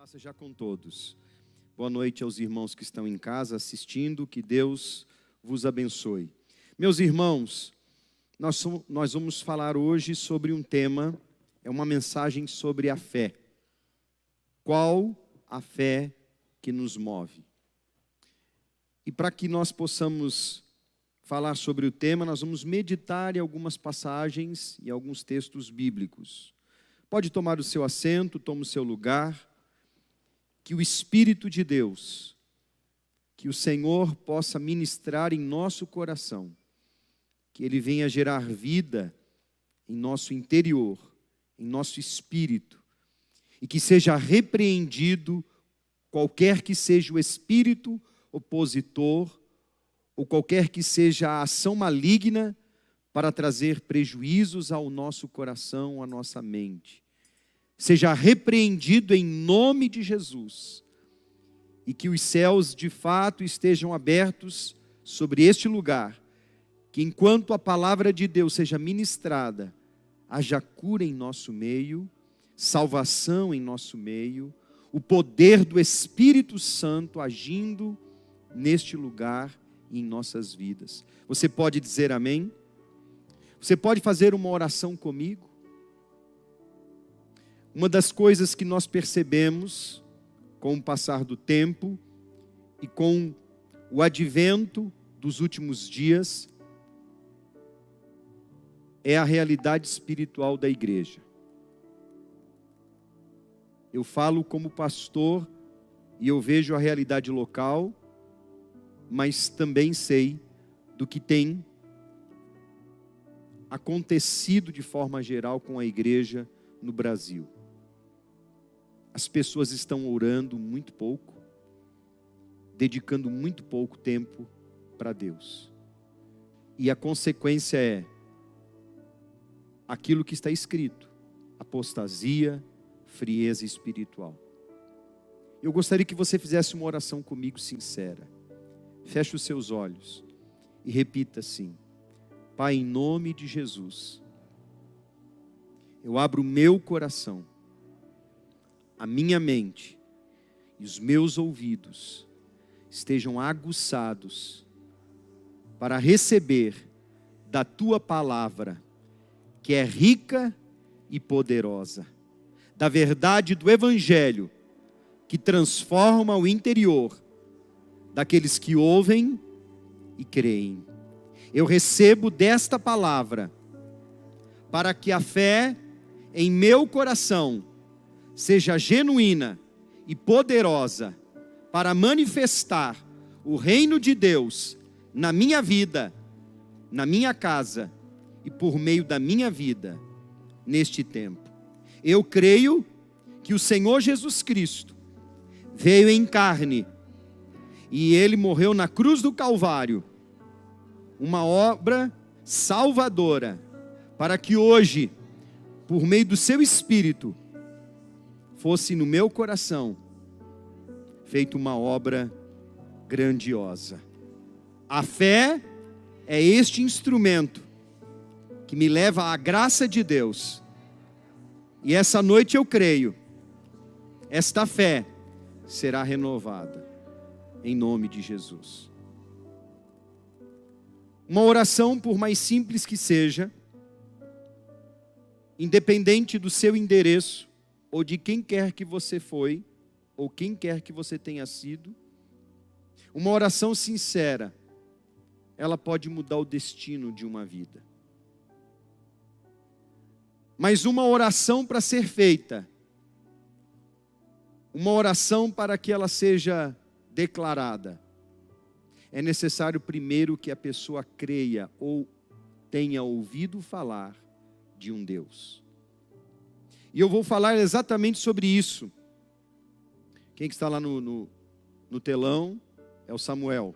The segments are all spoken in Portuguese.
Graça já com todos. Boa noite aos irmãos que estão em casa assistindo, que Deus vos abençoe. Meus irmãos, nós vamos falar hoje sobre um tema, é uma mensagem sobre a fé. Qual a fé que nos move? E para que nós possamos falar sobre o tema, nós vamos meditar em algumas passagens e alguns textos bíblicos. Pode tomar o seu assento, tome o seu lugar. Que o Espírito de Deus, que o Senhor possa ministrar em nosso coração, que Ele venha gerar vida em nosso interior, em nosso espírito, e que seja repreendido qualquer que seja o espírito opositor, ou qualquer que seja a ação maligna para trazer prejuízos ao nosso coração, à nossa mente. Seja repreendido em nome de Jesus, e que os céus de fato estejam abertos sobre este lugar, que enquanto a palavra de Deus seja ministrada, haja cura em nosso meio, salvação em nosso meio, o poder do Espírito Santo agindo neste lugar e em nossas vidas. Você pode dizer amém? Você pode fazer uma oração comigo? Uma das coisas que nós percebemos com o passar do tempo e com o advento dos últimos dias é a realidade espiritual da igreja. Eu falo como pastor e eu vejo a realidade local, mas também sei do que tem acontecido de forma geral com a igreja no Brasil. As pessoas estão orando muito pouco, dedicando muito pouco tempo para Deus. E a consequência é aquilo que está escrito: apostasia, frieza espiritual. Eu gostaria que você fizesse uma oração comigo sincera. Feche os seus olhos e repita assim: Pai, em nome de Jesus, eu abro o meu coração, a minha mente e os meus ouvidos estejam aguçados para receber da Tua palavra, que é rica e poderosa, da verdade do Evangelho, que transforma o interior daqueles que ouvem e creem. Eu recebo desta palavra para que a fé em meu coração seja genuína e poderosa para manifestar o reino de Deus na minha vida, na minha casa e por meio da minha vida neste tempo. Eu creio que o Senhor Jesus Cristo veio em carne e Ele morreu na cruz do Calvário, uma obra salvadora, para que hoje, por meio do Seu Espírito, fosse no meu coração feita uma obra grandiosa. A fé é este instrumento que me leva à graça de Deus. E essa noite eu creio, esta fé será renovada, em nome de Jesus. Uma oração, por mais simples que seja, independente do seu endereço, ou de quem quer que você foi, ou quem quer que você tenha sido, uma oração sincera, ela pode mudar o destino de uma vida. Mas uma oração para ser feita, uma oração para que ela seja declarada, é necessário primeiro que a pessoa creia ou tenha ouvido falar de um Deus. E eu vou falar exatamente sobre isso. Quem que está lá no telão é o Samuel.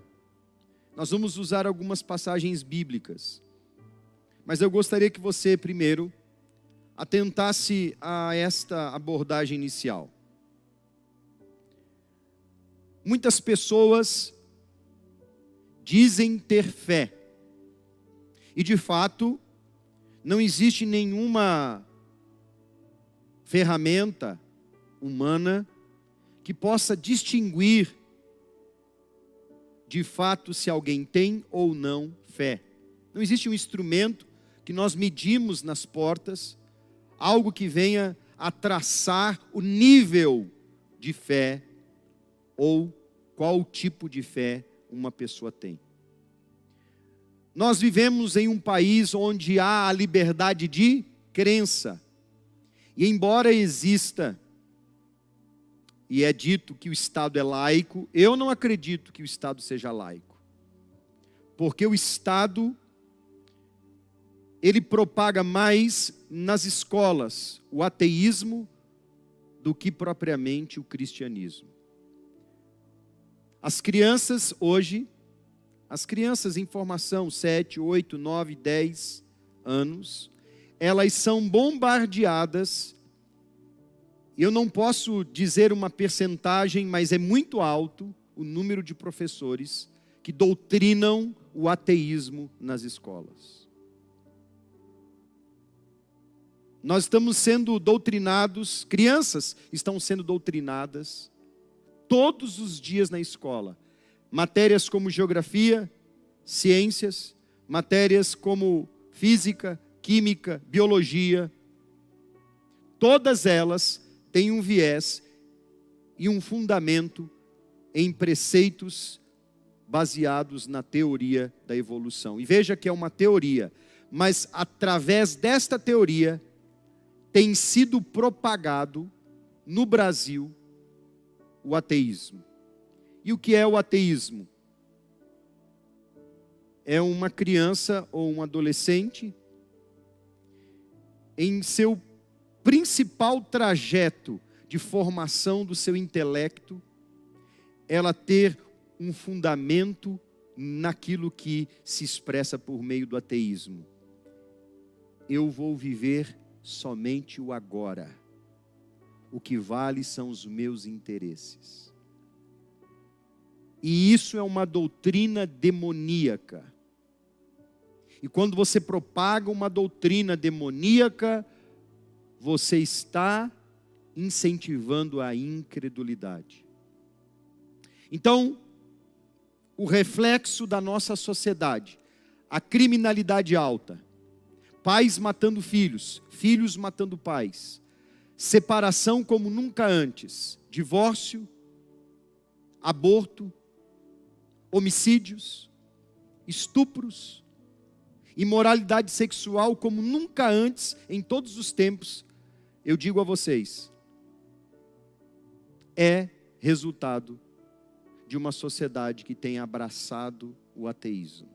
Nós vamos usar algumas passagens bíblicas, mas eu gostaria que você primeiro atentasse a esta abordagem inicial. Muitas pessoas dizem ter fé, e de fato não existe nenhuma ferramenta humana que possa distinguir de fato se alguém tem ou não fé. Não existe um instrumento que nós medimos nas portas, algo que venha a traçar o nível de fé ou qual tipo de fé uma pessoa tem. Nós vivemos em um país onde há a liberdade de crença. E embora exista, e é dito que o Estado é laico, eu não acredito que o Estado seja laico. Porque o Estado, ele propaga mais nas escolas o ateísmo do que propriamente o cristianismo. As crianças hoje, as crianças em formação, 7, 8, 9, 10 anos, elas são bombardeadas. Eu não posso dizer uma percentagem, mas é muito alto o número de professores que doutrinam o ateísmo nas escolas. Nós estamos sendo doutrinados, crianças estão sendo doutrinadas todos os dias na escola. Matérias como geografia, ciências, matérias como física, química, biologia, todas elas têm um viés e um fundamento em preceitos baseados na teoria da evolução. E veja que é uma teoria, mas através desta teoria tem sido propagado no Brasil o ateísmo. E o que é o ateísmo? É uma criança ou um adolescente em seu principal trajeto de formação do seu intelecto, ela ter um fundamento naquilo que se expressa por meio do ateísmo. Eu vou viver somente o agora. O que vale são os meus interesses. E isso é uma doutrina demoníaca. E quando você propaga uma doutrina demoníaca, você está incentivando a incredulidade. Então, o reflexo da nossa sociedade, a criminalidade alta, pais matando filhos, filhos matando pais, separação como nunca antes, divórcio, aborto, homicídios, estupros, imoralidade sexual como nunca antes em todos os tempos, eu digo a vocês, é resultado de uma sociedade que tem abraçado o ateísmo.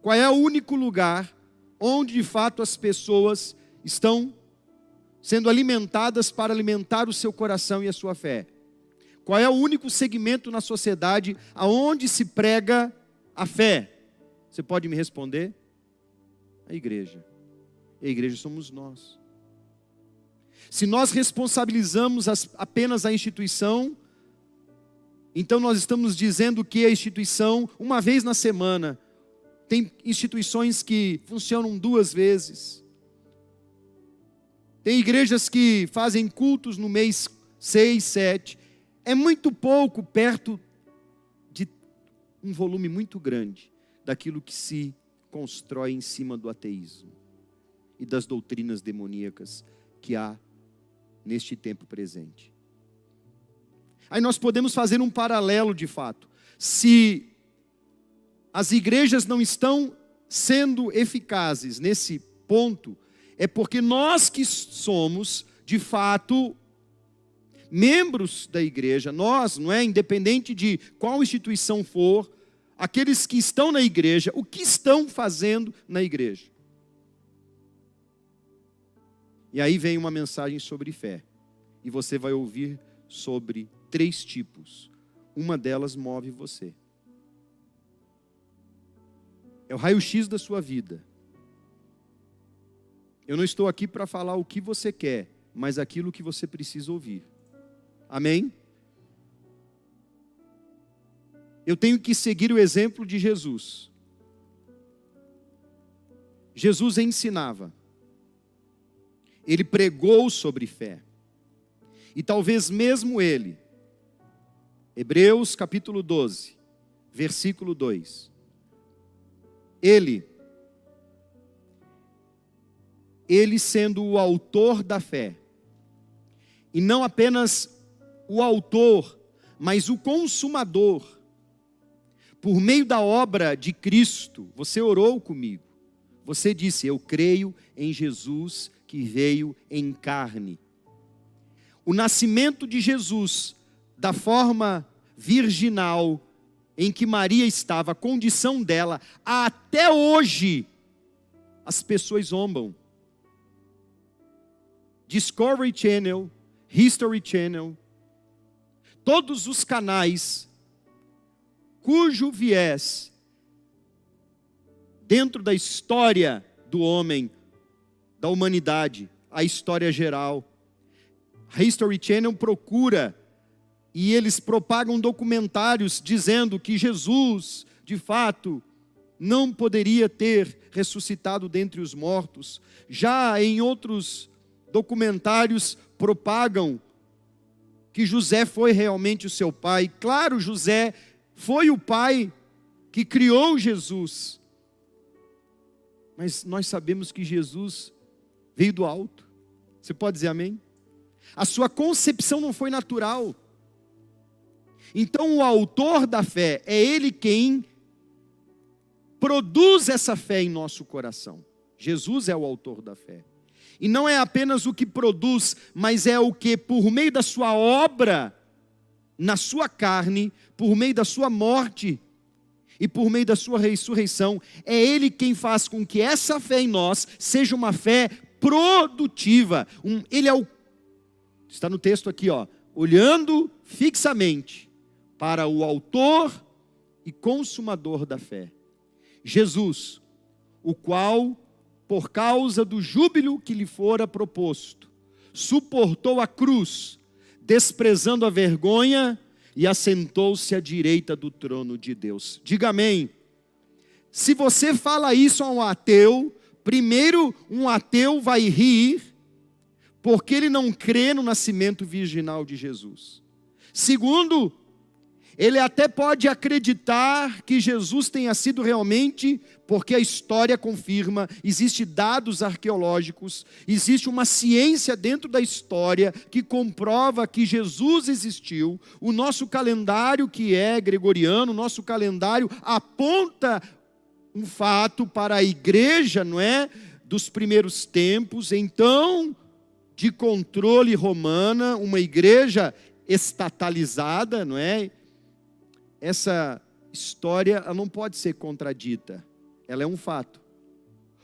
Qual é o único lugar onde de fato as pessoas estão sendo alimentadas para alimentar o seu coração e a sua fé? Qual é o único segmento na sociedade aonde se prega a fé? Você pode me responder? A igreja. E a igreja somos nós. Se nós responsabilizamos apenas a instituição, então nós estamos dizendo que a instituição, uma vez na semana, tem instituições que funcionam 2 vezes. Tem igrejas que fazem cultos no mês 6, 7. É muito pouco perto de um volume muito grande daquilo que se constrói em cima do ateísmo e das doutrinas demoníacas que há neste tempo presente. Aí nós podemos fazer um paralelo de fato. Se as igrejas não estão sendo eficazes nesse ponto, é porque nós que somos, de fato, membros da igreja, nós, não é? Independente de qual instituição for, aqueles que estão na igreja, o que estão fazendo na igreja? E aí vem uma mensagem sobre fé. E você vai ouvir sobre 3 tipos. Uma delas move você. É o raio-x da sua vida. Eu não estou aqui para falar o que você quer, mas aquilo que você precisa ouvir. Amém? Eu tenho que seguir o exemplo de Jesus. Jesus ensinava. Ele pregou sobre fé. E talvez mesmo ele, Hebreus capítulo 12, versículo 2, ele sendo o autor da fé, e não apenas o autor, mas o consumador, por meio da obra de Cristo, você orou comigo, você disse, eu creio em Jesus que veio em carne. O nascimento de Jesus, da forma virginal em que Maria estava, a condição dela, até hoje, as pessoas zombam. Discovery Channel, History Channel, todos os canais cujo viés dentro da história do homem, da humanidade, a história geral. History Channel procura e eles propagam documentários dizendo que Jesus, de fato, não poderia ter ressuscitado dentre os mortos. Já em outros documentários propagam que José foi realmente o seu pai. Claro, José foi o pai que criou Jesus. Mas nós sabemos que Jesus veio do alto. Você pode dizer amém? A sua concepção não foi natural. Então o autor da fé é ele quem produz essa fé em nosso coração. Jesus é o autor da fé. E não é apenas o que produz, mas é o que por meio da sua obra, na sua carne, por meio da sua morte e por meio da sua ressurreição, é ele quem faz com que essa fé em nós seja uma fé produtiva. Ele é o, está no texto aqui, olhando fixamente para o autor e consumador da fé, Jesus, o qual, por causa do júbilo que lhe fora proposto, suportou a cruz, desprezando a vergonha, e assentou-se à direita do trono de Deus. Diga amém. Se você fala isso a um ateu, primeiro um ateu vai rir, porque ele não crê no nascimento virginal de Jesus. Segundo, ele até pode acreditar que Jesus tenha sido realmente, porque a história confirma, existem dados arqueológicos, existe uma ciência dentro da história que comprova que Jesus existiu. O nosso calendário, que é gregoriano, o nosso calendário aponta um fato para a igreja, não é? Dos primeiros tempos, então, de controle romana, uma igreja estatalizada, não é? Essa história ela não pode ser contradita, ela é um fato.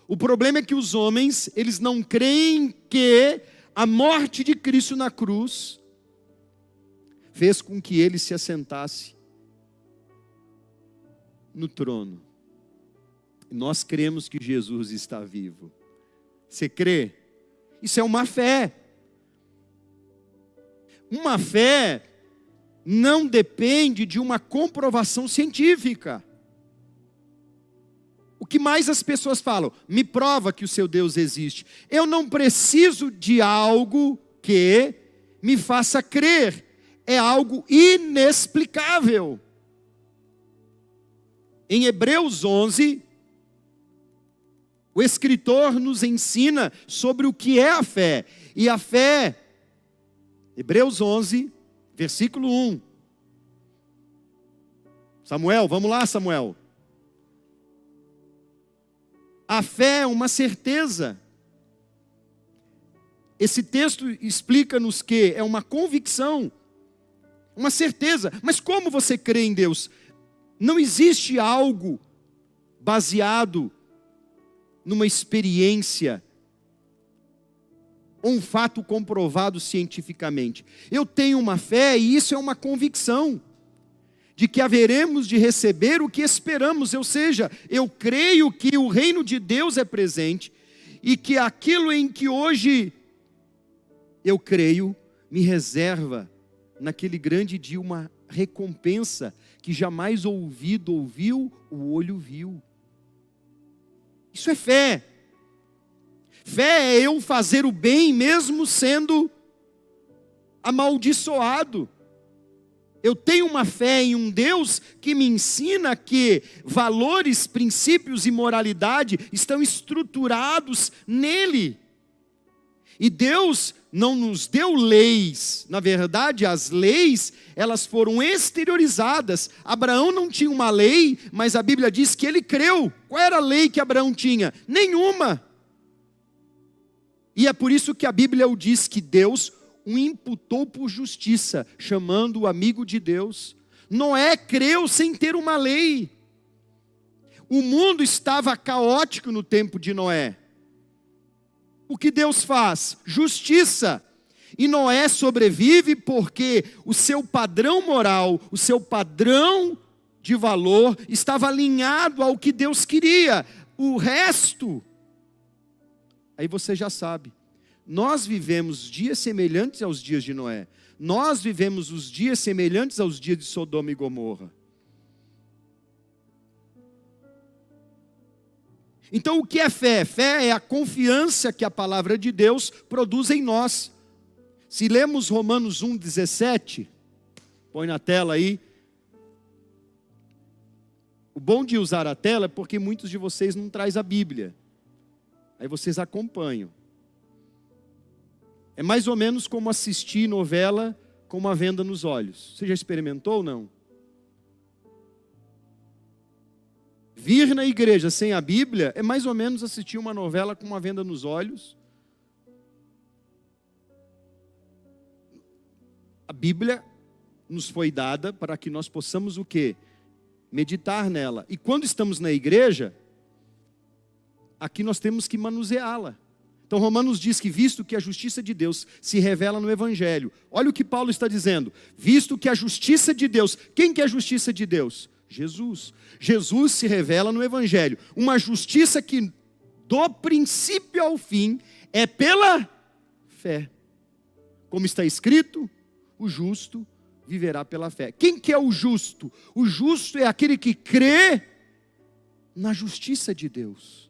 O problema é que os homens, eles não creem que a morte de Cristo na cruz fez com que ele se assentasse no trono. Nós cremos que Jesus está vivo. Você crê? Isso é uma fé. Uma fé não depende de uma comprovação científica. O que mais as pessoas falam? Me prova que o seu Deus existe. Eu não preciso de algo que me faça crer. É algo inexplicável. Em Hebreus 11, o escritor nos ensina sobre o que é a fé. E a fé, Hebreus 11, versículo 1. Samuel, vamos lá, Samuel. A fé é uma certeza. Esse texto explica-nos que é uma convicção, uma certeza. Mas como você crê em Deus? Não existe algo baseado numa experiência, um fato comprovado cientificamente. Eu tenho uma fé e isso é uma convicção de que haveremos de receber o que esperamos, ou seja, eu creio que o reino de Deus é presente e que aquilo em que hoje eu creio me reserva naquele grande dia uma recompensa que jamais ouvido ouviu, o olho viu. Isso é fé. Fé é eu fazer o bem mesmo sendo amaldiçoado. Eu tenho uma fé em um Deus que me ensina que valores, princípios e moralidade estão estruturados nele. E Deus não nos deu leis. Na verdade, as leis, elas foram exteriorizadas. Abraão não tinha uma lei, mas a Bíblia diz que ele creu. Qual era a lei que Abraão tinha? Nenhuma. E é por isso que a Bíblia diz que Deus o imputou por justiça, chamando-o amigo de Deus. Noé creu sem ter uma lei. O mundo estava caótico no tempo de Noé. O que Deus faz? Justiça. E Noé sobrevive porque o seu padrão moral, o seu padrão de valor estava alinhado ao que Deus queria. O resto, aí você já sabe. Nós vivemos dias semelhantes aos dias de Noé. Nós vivemos os dias semelhantes aos dias de Sodoma e Gomorra. Então o que é fé? Fé é a confiança que a palavra de Deus produz em nós. Se lemos Romanos 1,17, põe na tela aí. O bom de usar a tela é porque muitos de vocês não trazem a Bíblia. Aí vocês acompanham. É mais ou menos como assistir novela com uma venda nos olhos. Você já experimentou ou não? Vir na igreja sem a Bíblia é mais ou menos assistir uma novela com uma venda nos olhos. A Bíblia nos foi dada para que nós possamos o quê? Meditar nela. E quando estamos na igreja, aqui nós temos que manuseá-la. Então Romanos diz que visto que a justiça de Deus se revela no Evangelho. Olha o que Paulo está dizendo. Visto que a justiça de Deus, quem que é a justiça de Deus? Jesus. Jesus se revela no Evangelho. Uma justiça que do princípio ao fim é pela fé. Como está escrito, o justo viverá pela fé. Quem que é o justo? O justo é aquele que crê na justiça de Deus.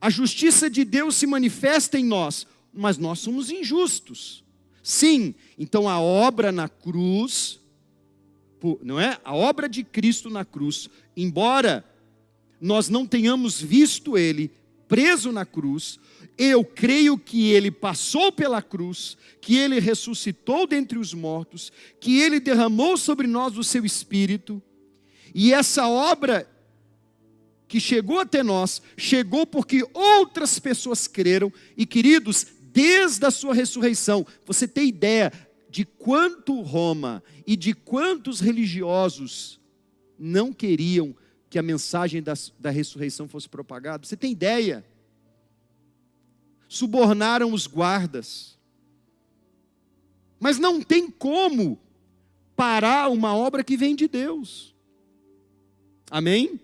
A justiça de Deus se manifesta em nós, mas nós somos injustos. Sim, então a obra na cruz, não é? A obra de Cristo na cruz, embora nós não tenhamos visto Ele preso na cruz, eu creio que Ele passou pela cruz, que Ele ressuscitou dentre os mortos, que Ele derramou sobre nós o seu Espírito, e essa obra que chegou até nós, chegou porque outras pessoas creram, e queridos, desde a sua ressurreição, você tem ideia de quanto Roma e de quantos religiosos não queriam que a mensagem da ressurreição fosse propagada? Você tem ideia? Subornaram os guardas, mas não tem como parar uma obra que vem de Deus. Amém?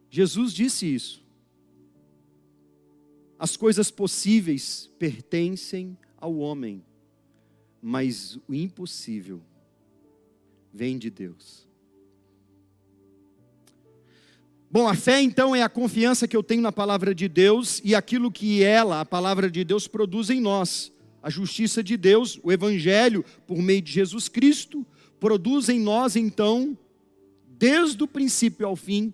Jesus disse isso. As coisas possíveis pertencem ao homem, mas o impossível vem de Deus. Bom, a fé então é a confiança que eu tenho na palavra de Deus e aquilo que ela, a palavra de Deus, produz em nós. A justiça de Deus, o Evangelho, por meio de Jesus Cristo, produz em nós então, desde o princípio ao fim,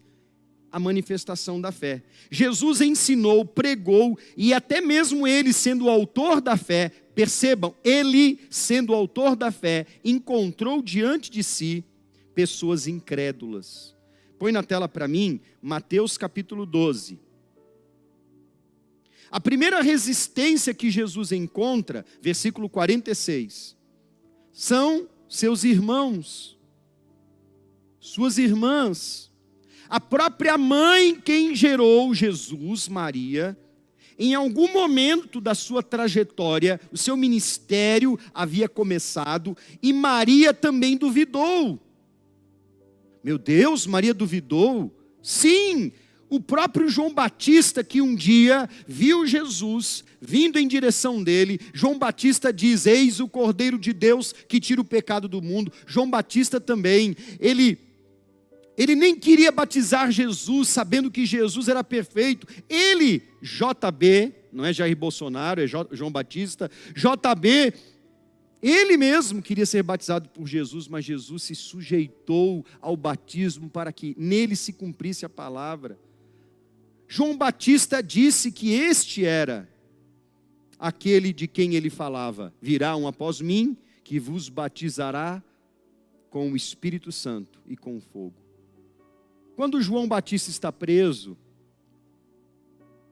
a manifestação da fé. Jesus ensinou, pregou, e até mesmo ele sendo o autor da fé, percebam, ele sendo o autor da fé, encontrou diante de si pessoas incrédulas. Põe na tela para mim, Mateus capítulo 12. A primeira resistência que Jesus encontra, versículo 46, são seus irmãos, suas irmãs. A própria mãe quem gerou Jesus, Maria, em algum momento da sua trajetória, o seu ministério havia começado e Maria também duvidou. Meu Deus, Maria duvidou? Sim, o próprio João Batista que um dia viu Jesus vindo em direção dele, João Batista diz, eis o Cordeiro de Deus que tira o pecado do mundo. João Batista também, ele nem queria batizar Jesus, sabendo que Jesus era perfeito. Ele, JB, não é Jair Bolsonaro, é João Batista. JB, ele mesmo queria ser batizado por Jesus, mas Jesus se sujeitou ao batismo para que nele se cumprisse a palavra. João Batista disse que este era aquele de quem ele falava: virá um após mim, que vos batizará com o Espírito Santo e com fogo. Quando João Batista está preso,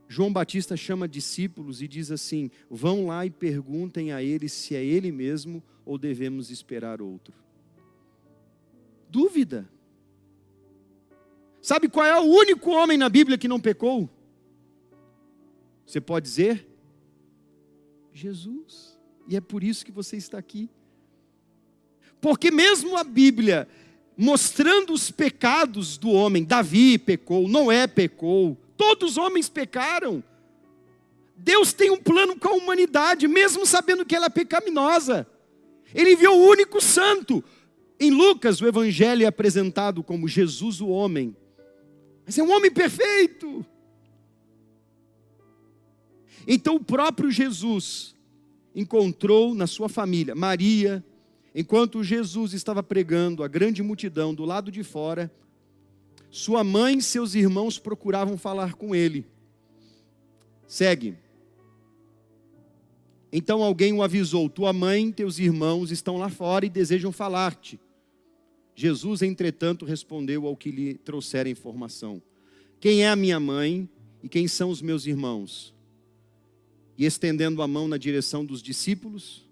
João Batista chama discípulos e diz assim: vão lá e perguntem a ele se é ele mesmo ou devemos esperar outro. Dúvida. Sabe qual é o único homem na Bíblia que não pecou? Você pode dizer? Jesus. E é por isso que você está aqui. Porque mesmo a Bíblia mostrando os pecados do homem, Davi pecou, Noé pecou, todos os homens pecaram. Deus tem um plano com a humanidade, mesmo sabendo que ela é pecaminosa. Ele enviou o único santo. Em Lucas, o evangelho é apresentado como Jesus o homem. Mas é um homem perfeito. Então o próprio Jesus encontrou na sua família, Maria, enquanto Jesus estava pregando a grande multidão do lado de fora, sua mãe e seus irmãos procuravam falar com ele. Segue. Então alguém o avisou: tua mãe e teus irmãos estão lá fora e desejam falar-te. Jesus, entretanto, respondeu ao que lhe trouxera informação: quem é a minha mãe e quem são os meus irmãos? E estendendo a mão na direção dos discípulos,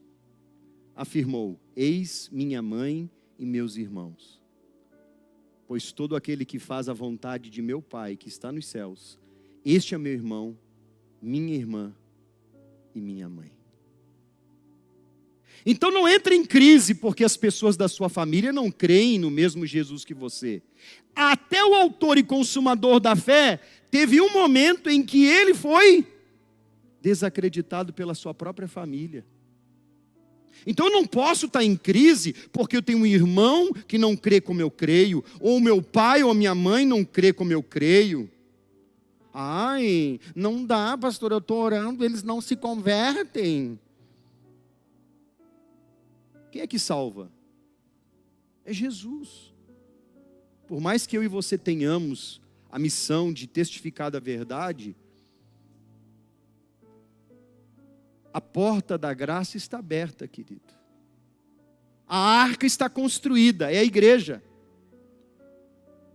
afirmou: eis minha mãe e meus irmãos. Pois todo aquele que faz a vontade de meu Pai que está nos céus, este é meu irmão, minha irmã e minha mãe. Então não entre em crise porque as pessoas da sua família não creem no mesmo Jesus que você. Até o autor e consumador da fé teve um momento em que ele foi desacreditado pela sua própria família. Então eu não posso estar em crise porque eu tenho um irmão que não crê como eu creio, ou meu pai ou minha mãe não crê como eu creio. Ai, não dá, pastor, eu estou orando, eles não se convertem. Quem é que salva? É Jesus. Por mais que eu e você tenhamos a missão de testificar da verdade, a porta da graça está aberta, querido. A arca está construída, é a igreja.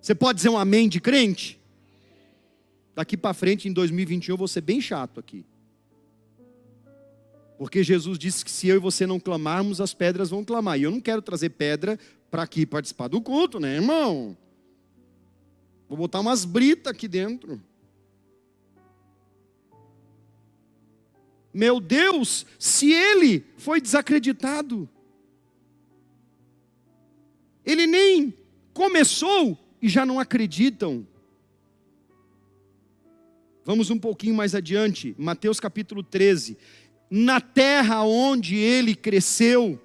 Você pode dizer um amém de crente? Daqui para frente, em 2021, eu vou ser bem chato aqui. Porque Jesus disse que se eu e você não clamarmos, as pedras vão clamar. E eu não quero trazer pedra para aqui participar do culto, né, irmão? Vou botar umas britas aqui dentro. Meu Deus, se ele foi desacreditado, ele nem começou e já não acreditam. Vamos um pouquinho mais adiante, Mateus capítulo 13. Na terra onde ele cresceu,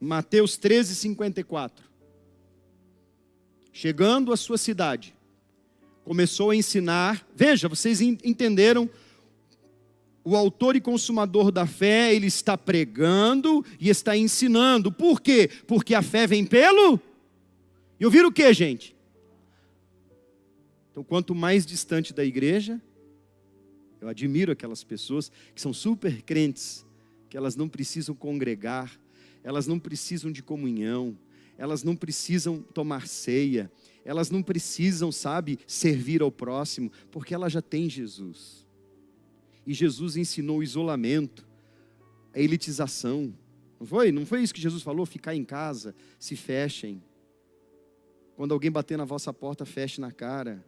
Mateus 13, 54. Chegando à sua cidade, começou a ensinar. Veja, vocês entenderam. O autor e consumador da fé, ele está pregando e está ensinando. Por quê? Porque a fé vem pelo... E ouviram o quê, gente? Então, quanto mais distante da igreja, eu admiro aquelas pessoas que são super crentes, que elas não precisam congregar, elas não precisam de comunhão, elas não precisam tomar ceia, elas não precisam, sabe, servir ao próximo, porque ela já tem Jesus. E Jesus ensinou o isolamento, a elitização. Não foi? Não foi isso que Jesus falou? Ficar em casa, se fechem. Quando alguém bater na vossa porta, feche na cara.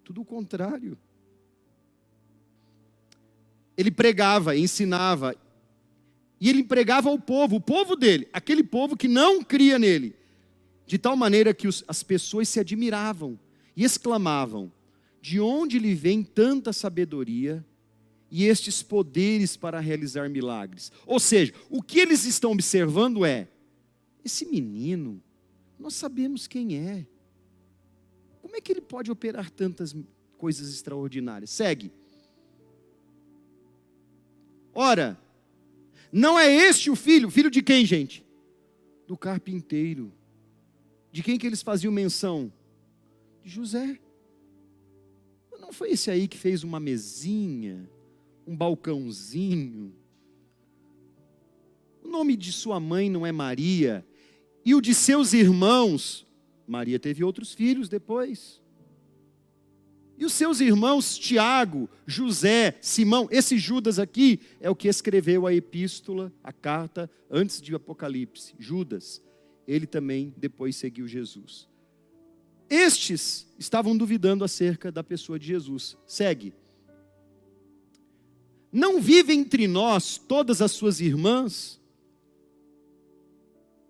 Tudo o contrário. Ele pregava, ensinava. E ele pregava ao povo, o povo dele, aquele povo que não cria nele. De tal maneira que as pessoas se admiravam e exclamavam: de onde lhe vem tanta sabedoria e estes poderes para realizar milagres? Ou seja, o que eles estão observando é: esse menino, nós sabemos quem é. Como é que ele pode operar tantas coisas extraordinárias. Segue. Ora, não é este o filho? Filho de quem, gente? Do carpinteiro. De quem que eles faziam menção? De José. Não foi esse aí que fez uma mesinha, um balcãozinho? O nome de sua mãe não é Maria? E o de seus irmãos? Maria teve outros filhos depois. E os seus irmãos, Tiago, José, Simão, esse Judas aqui é o que escreveu a epístola, a carta, antes de Apocalipse. Judas, ele também depois seguiu Jesus. Estes estavam duvidando acerca da pessoa de Jesus. Segue. Não vive entre nós todas as suas irmãs?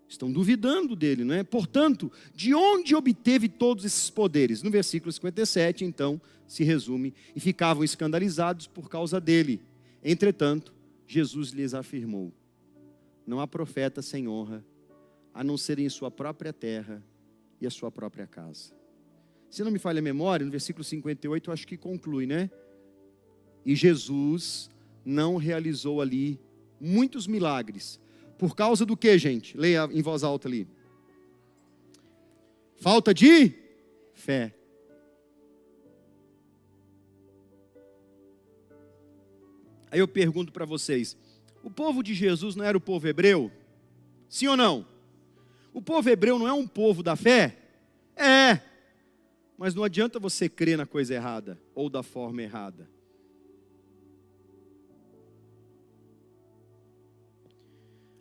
Estão duvidando dele, não é? Portanto, de onde obteve todos esses poderes? No versículo 57, então, se resume, e ficavam escandalizados por causa dele. Entretanto, Jesus lhes afirmou: não há profeta sem honra, a não ser em sua própria terra e a sua própria casa. Se não me falha a memória, no versículo 58, eu acho que conclui, né? E Jesus não realizou ali muitos milagres. Por causa do que, gente? Leia em voz alta ali. Falta de fé. Aí eu pergunto para vocês, o povo de Jesus não era o povo hebreu? Sim ou não? O povo hebreu não é um povo da fé? É. Mas não adianta você crer na coisa errada ou da forma errada.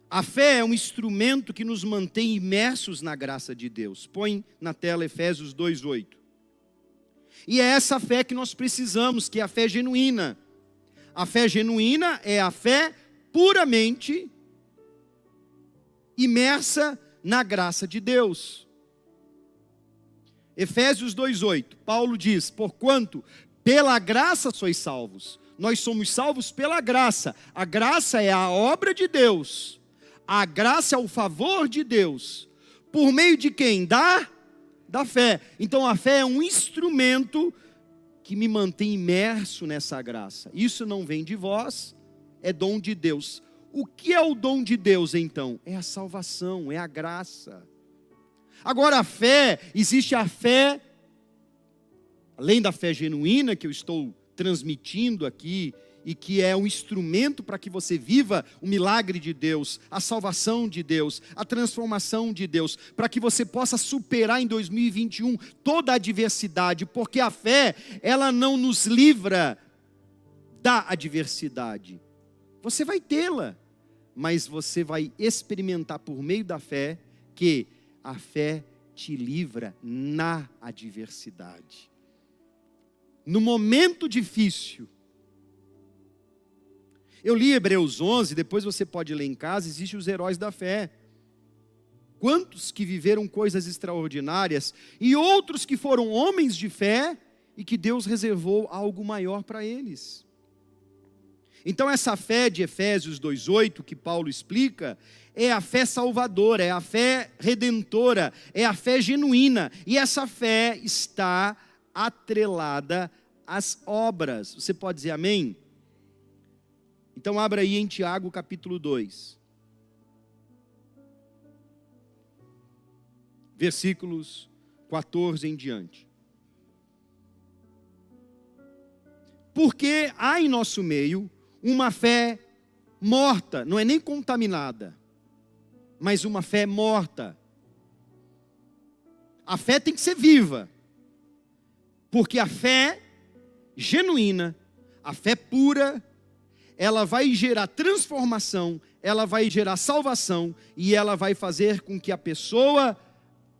A fé é um instrumento que nos mantém imersos na graça de Deus. Põe na tela Efésios 2:8. E é essa fé que nós precisamos, que é a fé genuína. A fé genuína é a fé puramente imersa na graça de Deus. Efésios 2:8, Paulo diz: porquanto pela graça sois salvos. Nós somos salvos pela graça. A graça é a obra de Deus. A graça é o favor de Deus. Por meio de quem? Da fé. Então a fé é um instrumento que me mantém imerso nessa graça. Isso não vem de vós, é dom de Deus. O que é o dom de Deus então? É a salvação, é a graça. Agora a fé, existe a fé, além da fé genuína que eu estou transmitindo aqui, e que é um instrumento para que você viva o milagre de Deus, a salvação de Deus, a transformação de Deus, para que você possa superar em 2021 toda a adversidade, porque a fé, ela não nos livra da adversidade. Você vai tê-la, mas você vai experimentar por meio da fé, que a fé te livra na adversidade. No momento difícil, eu li Hebreus 11, depois você pode ler em casa, existem os heróis da fé. Quantos que viveram coisas extraordinárias, e outros que foram homens de fé, e que Deus reservou algo maior para eles. Então essa fé de Efésios 2:8, que Paulo explica, é a fé salvadora, é a fé redentora, é a fé genuína, e essa fé está atrelada às obras. Você pode dizer amém? Então abra aí em Tiago capítulo 2. Versículos 14 em diante. Porque há em nosso meio uma fé morta, não é nem contaminada, mas uma fé morta. A fé tem que ser viva, porque a fé genuína, a fé pura, ela vai gerar transformação, ela vai gerar salvação, e ela vai fazer com que a pessoa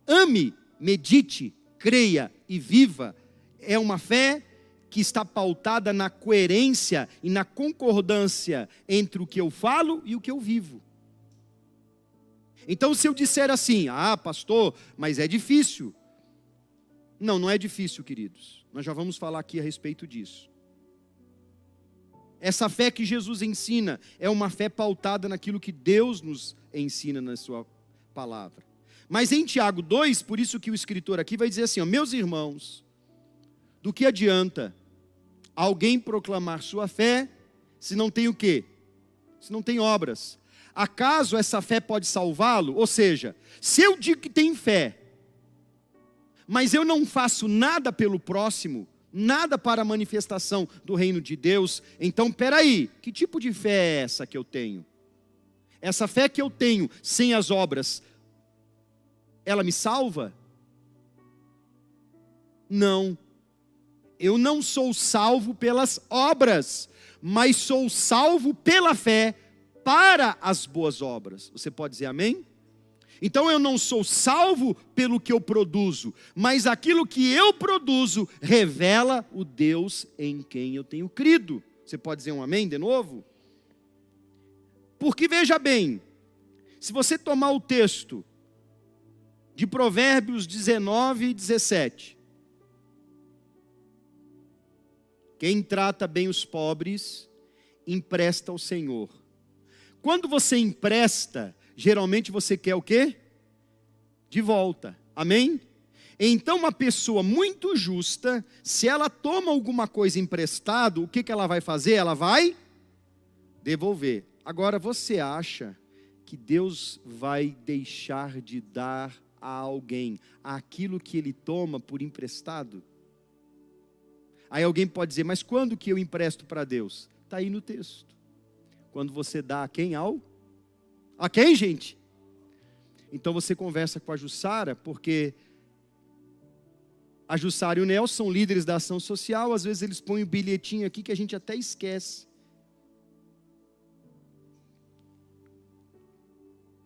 ame, medite, creia e viva. É uma fé que está pautada na coerência e na concordância entre o que eu falo e o que eu vivo. Então se eu disser assim, pastor, mas é difícil. Não, não é difícil, queridos. Nós já vamos falar aqui a respeito disso. Essa fé que Jesus ensina é uma fé pautada naquilo que Deus nos ensina na sua palavra. Mas em Tiago 2, por isso que o escritor aqui vai dizer assim, meus irmãos, do que adianta alguém proclamar sua fé se não tem o quê? Se não tem obras. Acaso essa fé pode salvá-lo? Ou seja, se eu digo que tenho fé, mas eu não faço nada pelo próximo, nada para a manifestação do reino de Deus, então peraí, que tipo de fé é essa que eu tenho? Essa fé que eu tenho sem as obras, ela me salva? Não. Eu não sou salvo pelas obras, mas sou salvo pela fé para as boas obras. Você pode dizer amém? Então eu não sou salvo pelo que eu produzo, mas aquilo que eu produzo revela o Deus em quem eu tenho crido. Você pode dizer um amém de novo? Porque veja bem, se você tomar o texto de Provérbios 19 e 17, quem trata bem os pobres, empresta ao Senhor. Quando você empresta, geralmente você quer o quê? De volta. Amém? Então uma pessoa muito justa, se ela toma alguma coisa emprestado, o que ela vai fazer? Ela vai devolver. Agora você acha que Deus vai deixar de dar a alguém aquilo que ele toma por emprestado? Aí alguém pode dizer, mas quando que eu empresto para Deus? Está aí no texto. Quando você dá a quem? A quem, gente? Então você conversa com a Jussara, porque a Jussara e o Nelson são líderes da ação social, às vezes eles põem um bilhetinho aqui que a gente até esquece.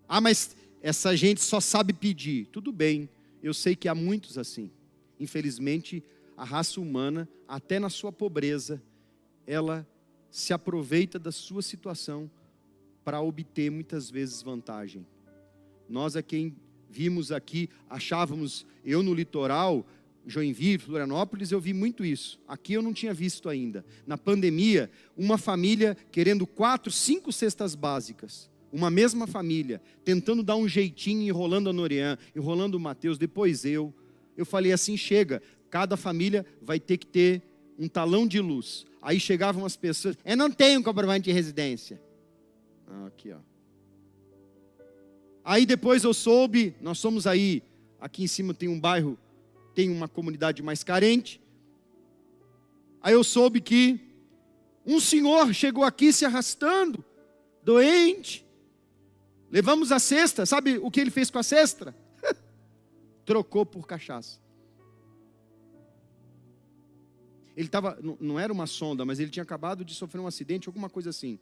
Ah, mas essa gente só sabe pedir. Tudo bem, eu sei que há muitos assim. Infelizmente, a raça humana, até na sua pobreza, ela se aproveita da sua situação para obter muitas vezes vantagem. Nós é quem vimos aqui, achávamos, eu no litoral, Joinville, Florianópolis, eu vi muito isso. Aqui eu não tinha visto ainda. Na pandemia, uma família querendo 4, 5 cestas básicas. Uma mesma família, tentando dar um jeitinho, enrolando a Norian, enrolando o Mateus, depois eu falei assim, chega, cada família vai ter que ter um talão de luz. Aí chegavam as pessoas, eu não tenho comprovante de residência. Aqui, ó. Aí depois eu soube, nós somos aí, aqui em cima tem um bairro, tem uma comunidade mais carente. Aí eu soube que um senhor chegou aqui se arrastando, doente. Levamos a cesta, sabe o que ele fez com a cesta? Trocou por cachaça. Ele estava, não era uma sonda, mas ele tinha acabado de sofrer um acidente, alguma coisa assim.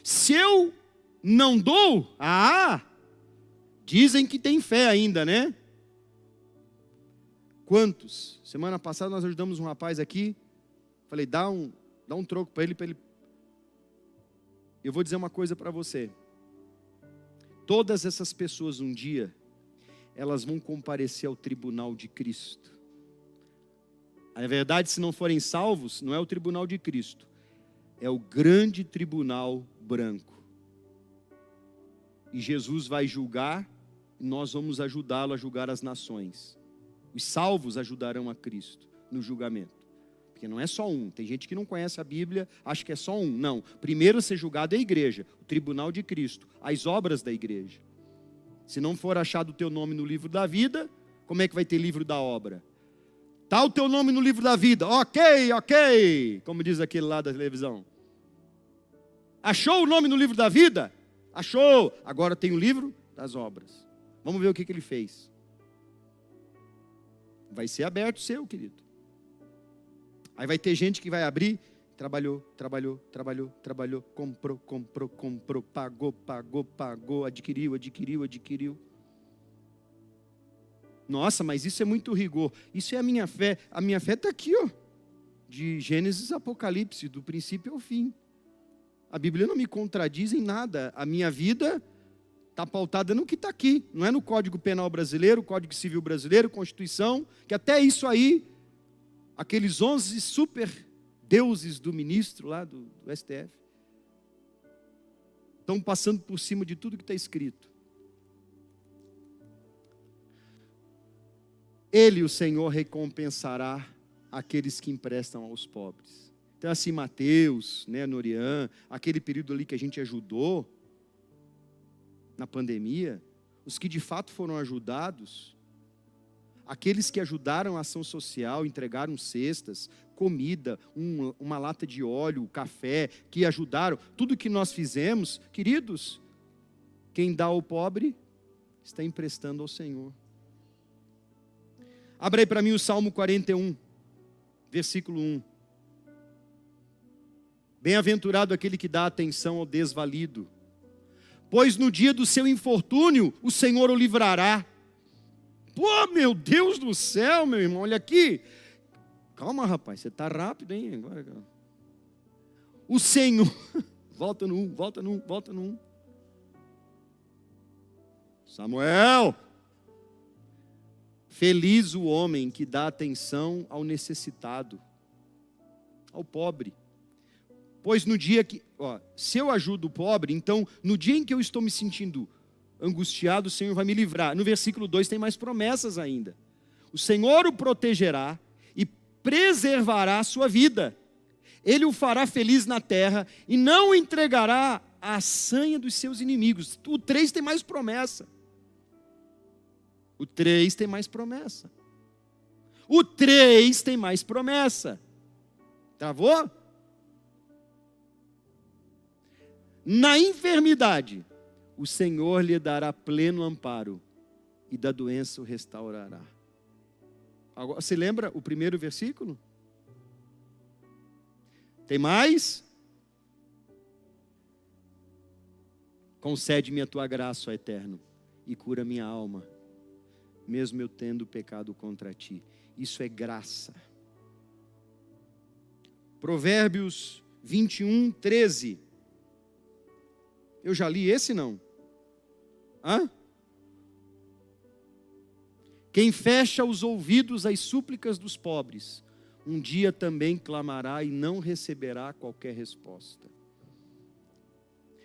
Se eu não dou, dizem que tem fé ainda, né? Quantos? Semana passada nós ajudamos um rapaz aqui, falei, dá um troco para ele. Eu vou dizer uma coisa para você. Todas essas pessoas um dia, elas vão comparecer ao tribunal de Cristo. Na verdade, se não forem salvos, não é o tribunal de Cristo, é o grande tribunal branco. E Jesus vai julgar, e nós vamos ajudá-lo a julgar as nações. Os salvos ajudarão a Cristo no julgamento. Porque não é só um, tem gente que não conhece a Bíblia, acha que é só um. Não, primeiro a ser julgado é a igreja, o tribunal de Cristo, as obras da igreja. Se não for achado o teu nome no livro da vida, como é que vai ter livro da obra? Está o teu nome no livro da vida, ok, como diz aquele lá da televisão. Achou o nome no livro da vida? Achou, agora tem o livro das obras. Vamos ver o que ele fez. Vai ser aberto o seu, querido. Aí vai ter gente que vai abrir, trabalhou, comprou, pagou, adquiriu. Nossa, mas isso é muito rigor. Isso é a minha fé. A minha fé está aqui, ó. De Gênesis a Apocalipse, do princípio ao fim. A Bíblia não me contradiz em nada. A minha vida está pautada no que está aqui. Não é no Código Penal Brasileiro, Código Civil Brasileiro, Constituição, que até isso aí, aqueles 11 super deuses do ministro lá do STF, estão passando por cima de tudo que está escrito. Ele, o Senhor, recompensará aqueles que emprestam aos pobres. Então, assim, Mateus, Norian, aquele período ali que a gente ajudou na pandemia, os que de fato foram ajudados, aqueles que ajudaram a ação social, entregaram cestas, comida, uma lata de óleo, café, que ajudaram, tudo que nós fizemos, queridos, quem dá ao pobre, está emprestando ao Senhor. Abra aí para mim o Salmo 41, versículo 1. Bem-aventurado aquele que dá atenção ao desvalido, pois no dia do seu infortúnio, o Senhor o livrará. Pô, meu Deus do céu, meu irmão, olha aqui. Calma, rapaz, você está rápido, hein? Agora, o Senhor, volta no 1. Samuel, feliz o homem que dá atenção ao necessitado, ao pobre. Pois no dia que, se eu ajudo o pobre, então no dia em que eu estou me sentindo angustiado, o Senhor vai me livrar. No versículo 2 tem mais promessas ainda. O Senhor o protegerá e preservará a sua vida. Ele o fará feliz na terra e não o entregará à sanha dos seus inimigos. O 3 tem mais promessa. O 3 tem mais promessa. O 3 tem mais promessa. Travou? Na enfermidade, o Senhor lhe dará pleno amparo e da doença o restaurará. Agora, você lembra o primeiro versículo? Tem mais? Concede-me a tua graça, ó Eterno, e cura minha alma, mesmo eu tendo pecado contra ti. Isso é graça. Provérbios 21, 13. Eu já li esse, não? Hã? Quem fecha os ouvidos às súplicas dos pobres, um dia também clamará e não receberá qualquer resposta.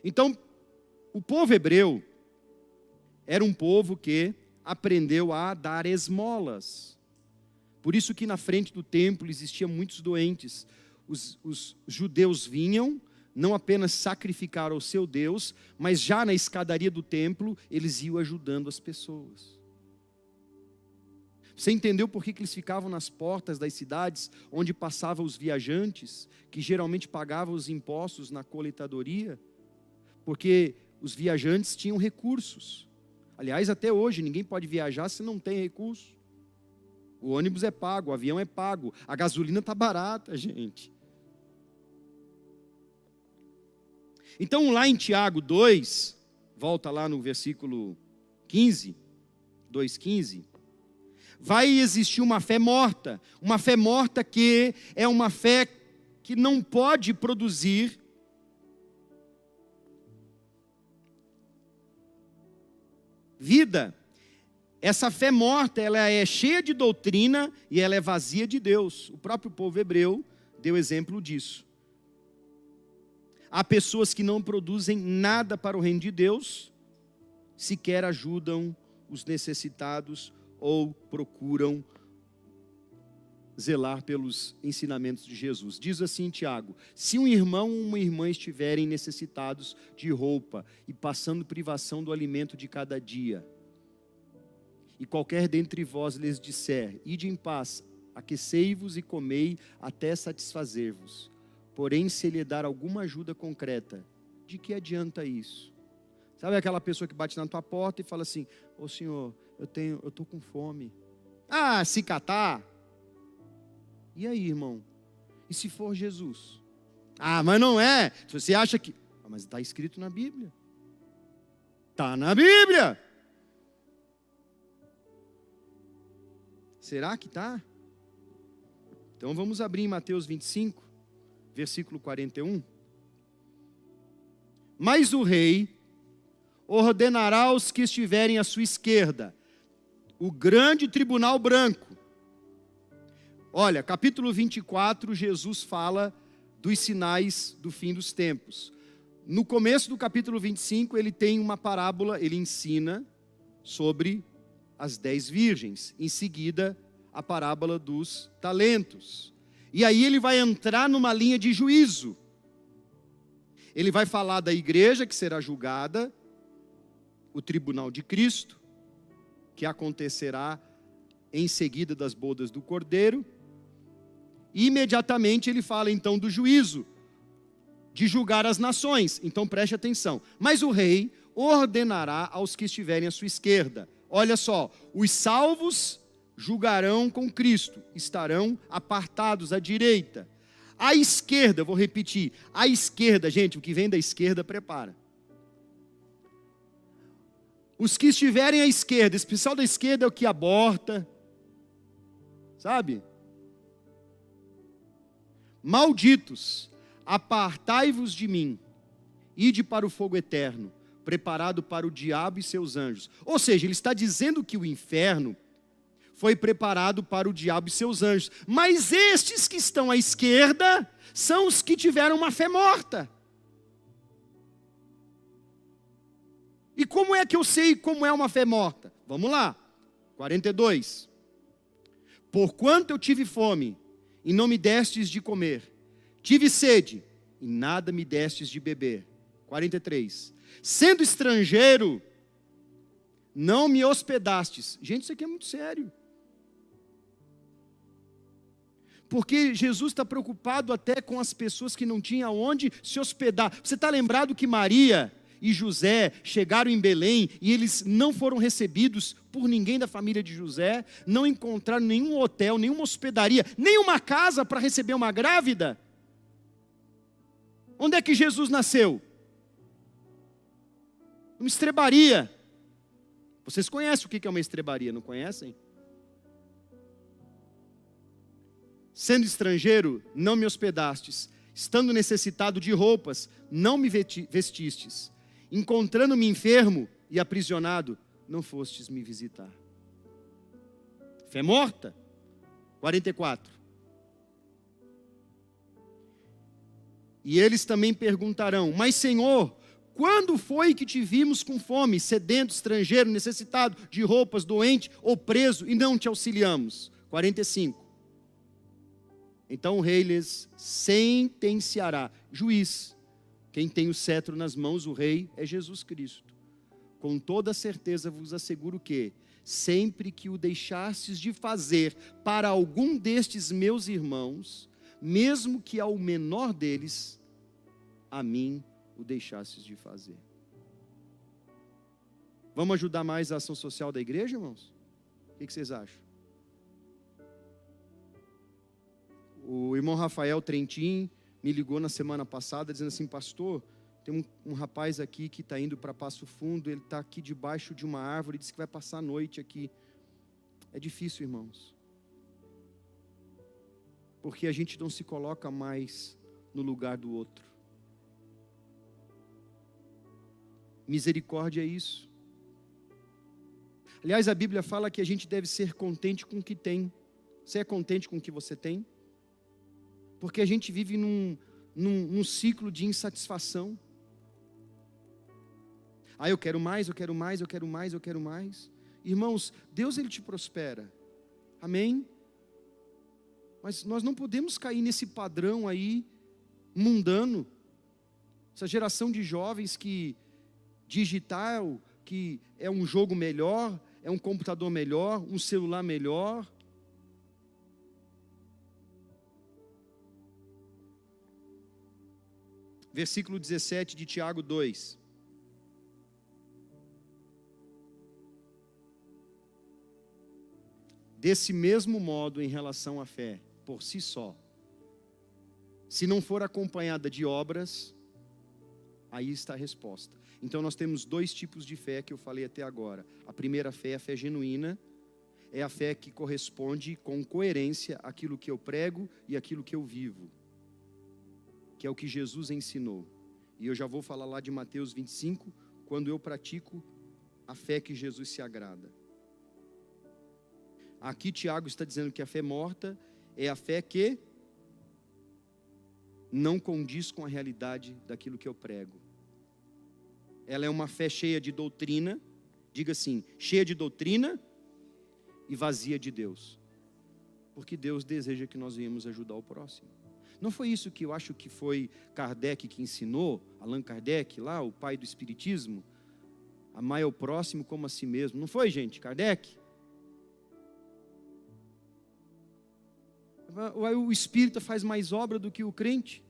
Então, o povo hebreu era um povo que aprendeu a dar esmolas. Por isso que na frente do templo existiam muitos doentes. Os judeus vinham, não apenas sacrificar ao seu Deus, mas já na escadaria do templo, eles iam ajudando as pessoas. Você entendeu por que eles ficavam nas portas das cidades, onde passavam os viajantes, que geralmente pagavam os impostos na coletadoria? Porque os viajantes tinham recursos. Aliás, até hoje, ninguém pode viajar se não tem recurso. O ônibus é pago, o avião é pago, a gasolina está barata, gente. Então, lá em Tiago 2, volta lá no versículo 15, 2,15, vai existir uma fé morta que é uma fé que não pode produzir vida. Essa fé morta, ela é cheia de doutrina e ela é vazia de Deus. O próprio povo hebreu deu exemplo disso. Há pessoas que não produzem nada para o reino de Deus, sequer ajudam os necessitados ou procuram zelar pelos ensinamentos de Jesus. Diz assim Tiago: se um irmão ou uma irmã estiverem necessitados de roupa e passando privação do alimento de cada dia, e qualquer dentre vós lhes disser: ide em paz, aquecei-vos e comei até satisfazer-vos. Porém, se ele dar alguma ajuda concreta, de que adianta isso? Sabe aquela pessoa que bate na tua porta e fala assim: ô senhor, eu estou com fome. Ah, se catar. E aí, irmão? E se for Jesus? Ah, mas não é. Se você acha que... mas está escrito na Bíblia. Está na Bíblia. Será que está? Então vamos abrir em Mateus 25, versículo 41. Mas o rei ordenará aos que estiverem à sua esquerda, o grande tribunal branco. Olha, capítulo 24, Jesus fala dos sinais do fim dos tempos. No começo do capítulo 25, ele tem uma parábola, ele ensina sobre as 10 virgens. Em seguida, a parábola dos talentos. E aí ele vai entrar numa linha de juízo. Ele vai falar da igreja que será julgada, o tribunal de Cristo, que acontecerá em seguida das bodas do Cordeiro. E imediatamente ele fala então do juízo, de julgar as nações. Então preste atenção. Mas o rei ordenará aos que estiverem à sua esquerda. Olha só, os salvos julgarão com Cristo, estarão apartados à direita. À esquerda, vou repetir, à esquerda, gente, o que vem da esquerda, prepara. Os que estiverem à esquerda, esse pessoal da esquerda é o que aborta, sabe? Malditos, apartai-vos de mim, ide para o fogo eterno, preparado para o diabo e seus anjos. Ou seja, ele está dizendo que o inferno foi preparado para o diabo e seus anjos. Mas estes que estão à esquerda são os que tiveram uma fé morta. E como é que eu sei como é uma fé morta? Vamos lá, 42. Porquanto eu tive fome, e não me destes de comer. Tive sede, e nada me destes de beber. 43. Sendo estrangeiro, não me hospedastes. Gente, isso aqui é muito sério. Porque Jesus está preocupado até com as pessoas que não tinham onde se hospedar. Você está lembrado que Maria e José chegaram em Belém e eles não foram recebidos por ninguém da família de José, não encontraram nenhum hotel, nenhuma hospedaria, nenhuma casa para receber uma grávida? Onde é que Jesus nasceu? Uma estrebaria. Vocês conhecem o que é uma estrebaria, não conhecem? Sendo estrangeiro, não me hospedastes. Estando necessitado de roupas, não me vestistes. Encontrando-me enfermo e aprisionado, não fostes me visitar. Fé morta. 44. E eles também perguntarão: mas Senhor, quando foi que te vimos com fome, sedento, estrangeiro, necessitado de roupas, doente ou preso, e não te auxiliamos? 45. Então o rei lhes sentenciará. Juiz, quem tem o cetro nas mãos, o rei, é Jesus Cristo. Com toda certeza vos asseguro que, sempre que o deixastes de fazer para algum destes meus irmãos, mesmo que ao menor deles, a mim o deixastes de fazer. Vamos ajudar mais a ação social da igreja, irmãos? O que vocês acham? O irmão Rafael Trentin me ligou na semana passada dizendo assim: pastor, tem um rapaz aqui que está indo para Passo Fundo, ele está aqui debaixo de uma árvore, disse que vai passar a noite aqui. É difícil, irmãos, porque a gente não se coloca mais no lugar do outro. Misericórdia é isso. Aliás, a Bíblia fala que a gente deve ser contente com o que tem. Você é contente com o que você tem? Porque a gente vive num ciclo de insatisfação. Ah, eu quero mais, eu quero mais, eu quero mais, eu quero mais. Irmãos, Deus ele te prospera. Amém? Mas nós não podemos cair nesse padrão aí, mundano. Essa geração de jovens que digital, que é um jogo melhor, é um computador melhor, um celular melhor. Versículo 17 de Tiago 2. Desse mesmo modo, em relação à fé, por si só, se não for acompanhada de obras, aí está a resposta. Então nós temos dois tipos de fé que eu falei até agora. A primeira fé é a fé genuína, é a fé que corresponde com coerência àquilo que eu prego e àquilo que eu vivo, que é o que Jesus ensinou. E eu já vou falar lá de Mateus 25, quando eu pratico a fé que Jesus se agrada. Aqui Tiago está dizendo que a fé morta é a fé que não condiz com a realidade daquilo que eu prego. Ela é uma fé cheia de doutrina, diga assim, cheia de doutrina e vazia de Deus? Porque Deus deseja que nós venhamos ajudar o próximo. Não foi isso que eu acho que foi Kardec que ensinou, Allan Kardec lá, o pai do Espiritismo? Amar o próximo como a si mesmo. Não foi, gente, Kardec? O espírita faz mais obra do que o crente.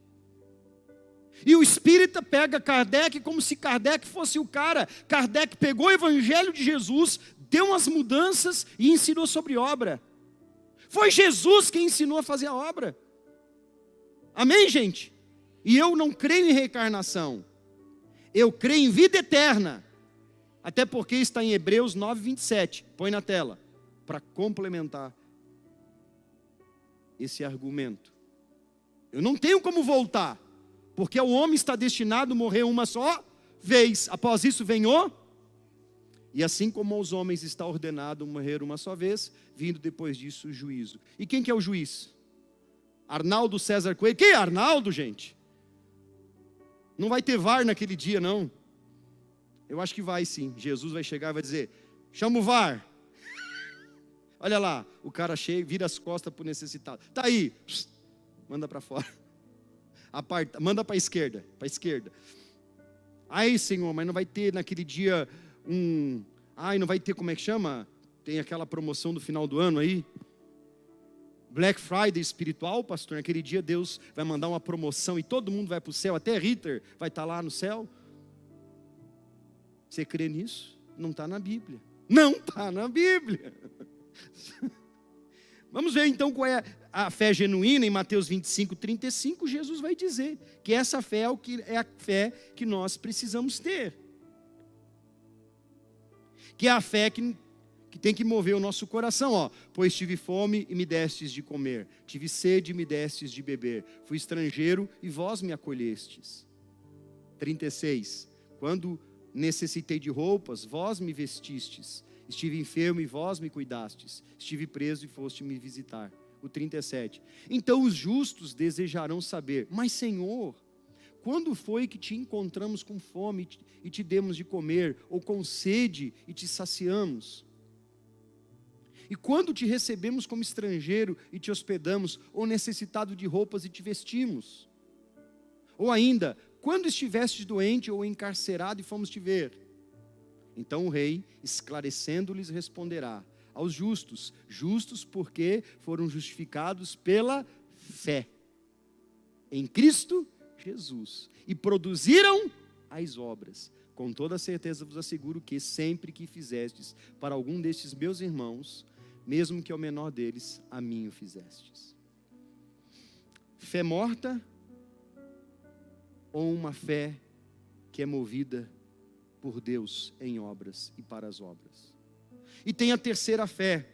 E o espírita pega Kardec como se Kardec fosse o cara. Kardec pegou o evangelho de Jesus, deu umas mudanças e ensinou sobre obra. Foi Jesus quem ensinou a fazer a obra. Amém, gente? E eu não creio em reencarnação. Eu creio em vida eterna. Até porque está em Hebreus 9:27. Põe na tela. Para complementar esse argumento. Eu não tenho como voltar. Porque o homem está destinado a morrer uma só vez. Após isso vem o... E assim como aos homens está ordenado morrer uma só vez, vindo depois disso o juízo. E quem que é o juiz? Arnaldo César Coelho. Quem é Arnaldo, gente? Não vai ter VAR naquele dia, não. Eu acho que vai sim. Jesus vai chegar e vai dizer, chama o VAR. Olha lá, o cara chega, vira as costas para o necessitado. Está aí. Psst, manda para fora. Aparta, manda para a esquerda. Para a esquerda. Ai, Senhor, mas não vai ter naquele dia não vai ter, como é que chama? Tem aquela promoção do final do ano aí. Black Friday espiritual, pastor. Naquele dia Deus vai mandar uma promoção e todo mundo vai para o céu. Até Hitler vai estar lá no céu. Você crê nisso? Não está na Bíblia. Não está na Bíblia. Vamos ver então qual é a fé genuína. Em Mateus 25:35, Jesus vai dizer que essa fé é a fé que nós precisamos ter. Que é a fé que tem que mover o nosso coração. Pois tive fome e me destes de comer. Tive sede e me destes de beber. Fui estrangeiro e vós me acolhestes. 36. Quando necessitei de roupas, vós me vestistes. Estive enfermo e vós me cuidastes. Estive preso e foste me visitar. O 37. Então os justos desejarão saber, mas Senhor, quando foi que te encontramos com fome e te demos de comer, ou com sede e te saciamos? E quando te recebemos como estrangeiro e te hospedamos, ou necessitado de roupas e te vestimos? Ou ainda, quando estiveste doente ou encarcerado e fomos te ver? Então o rei, esclarecendo-lhes, responderá, aos justos, justos porque foram justificados pela fé em Cristo Jesus, e produziram as obras. Com toda certeza vos asseguro que sempre que fizestes para algum destes meus irmãos, mesmo que ao menor deles, a mim o fizestes. Fé morta ou uma fé que é movida por Deus em obras e para as obras? E tem a terceira fé,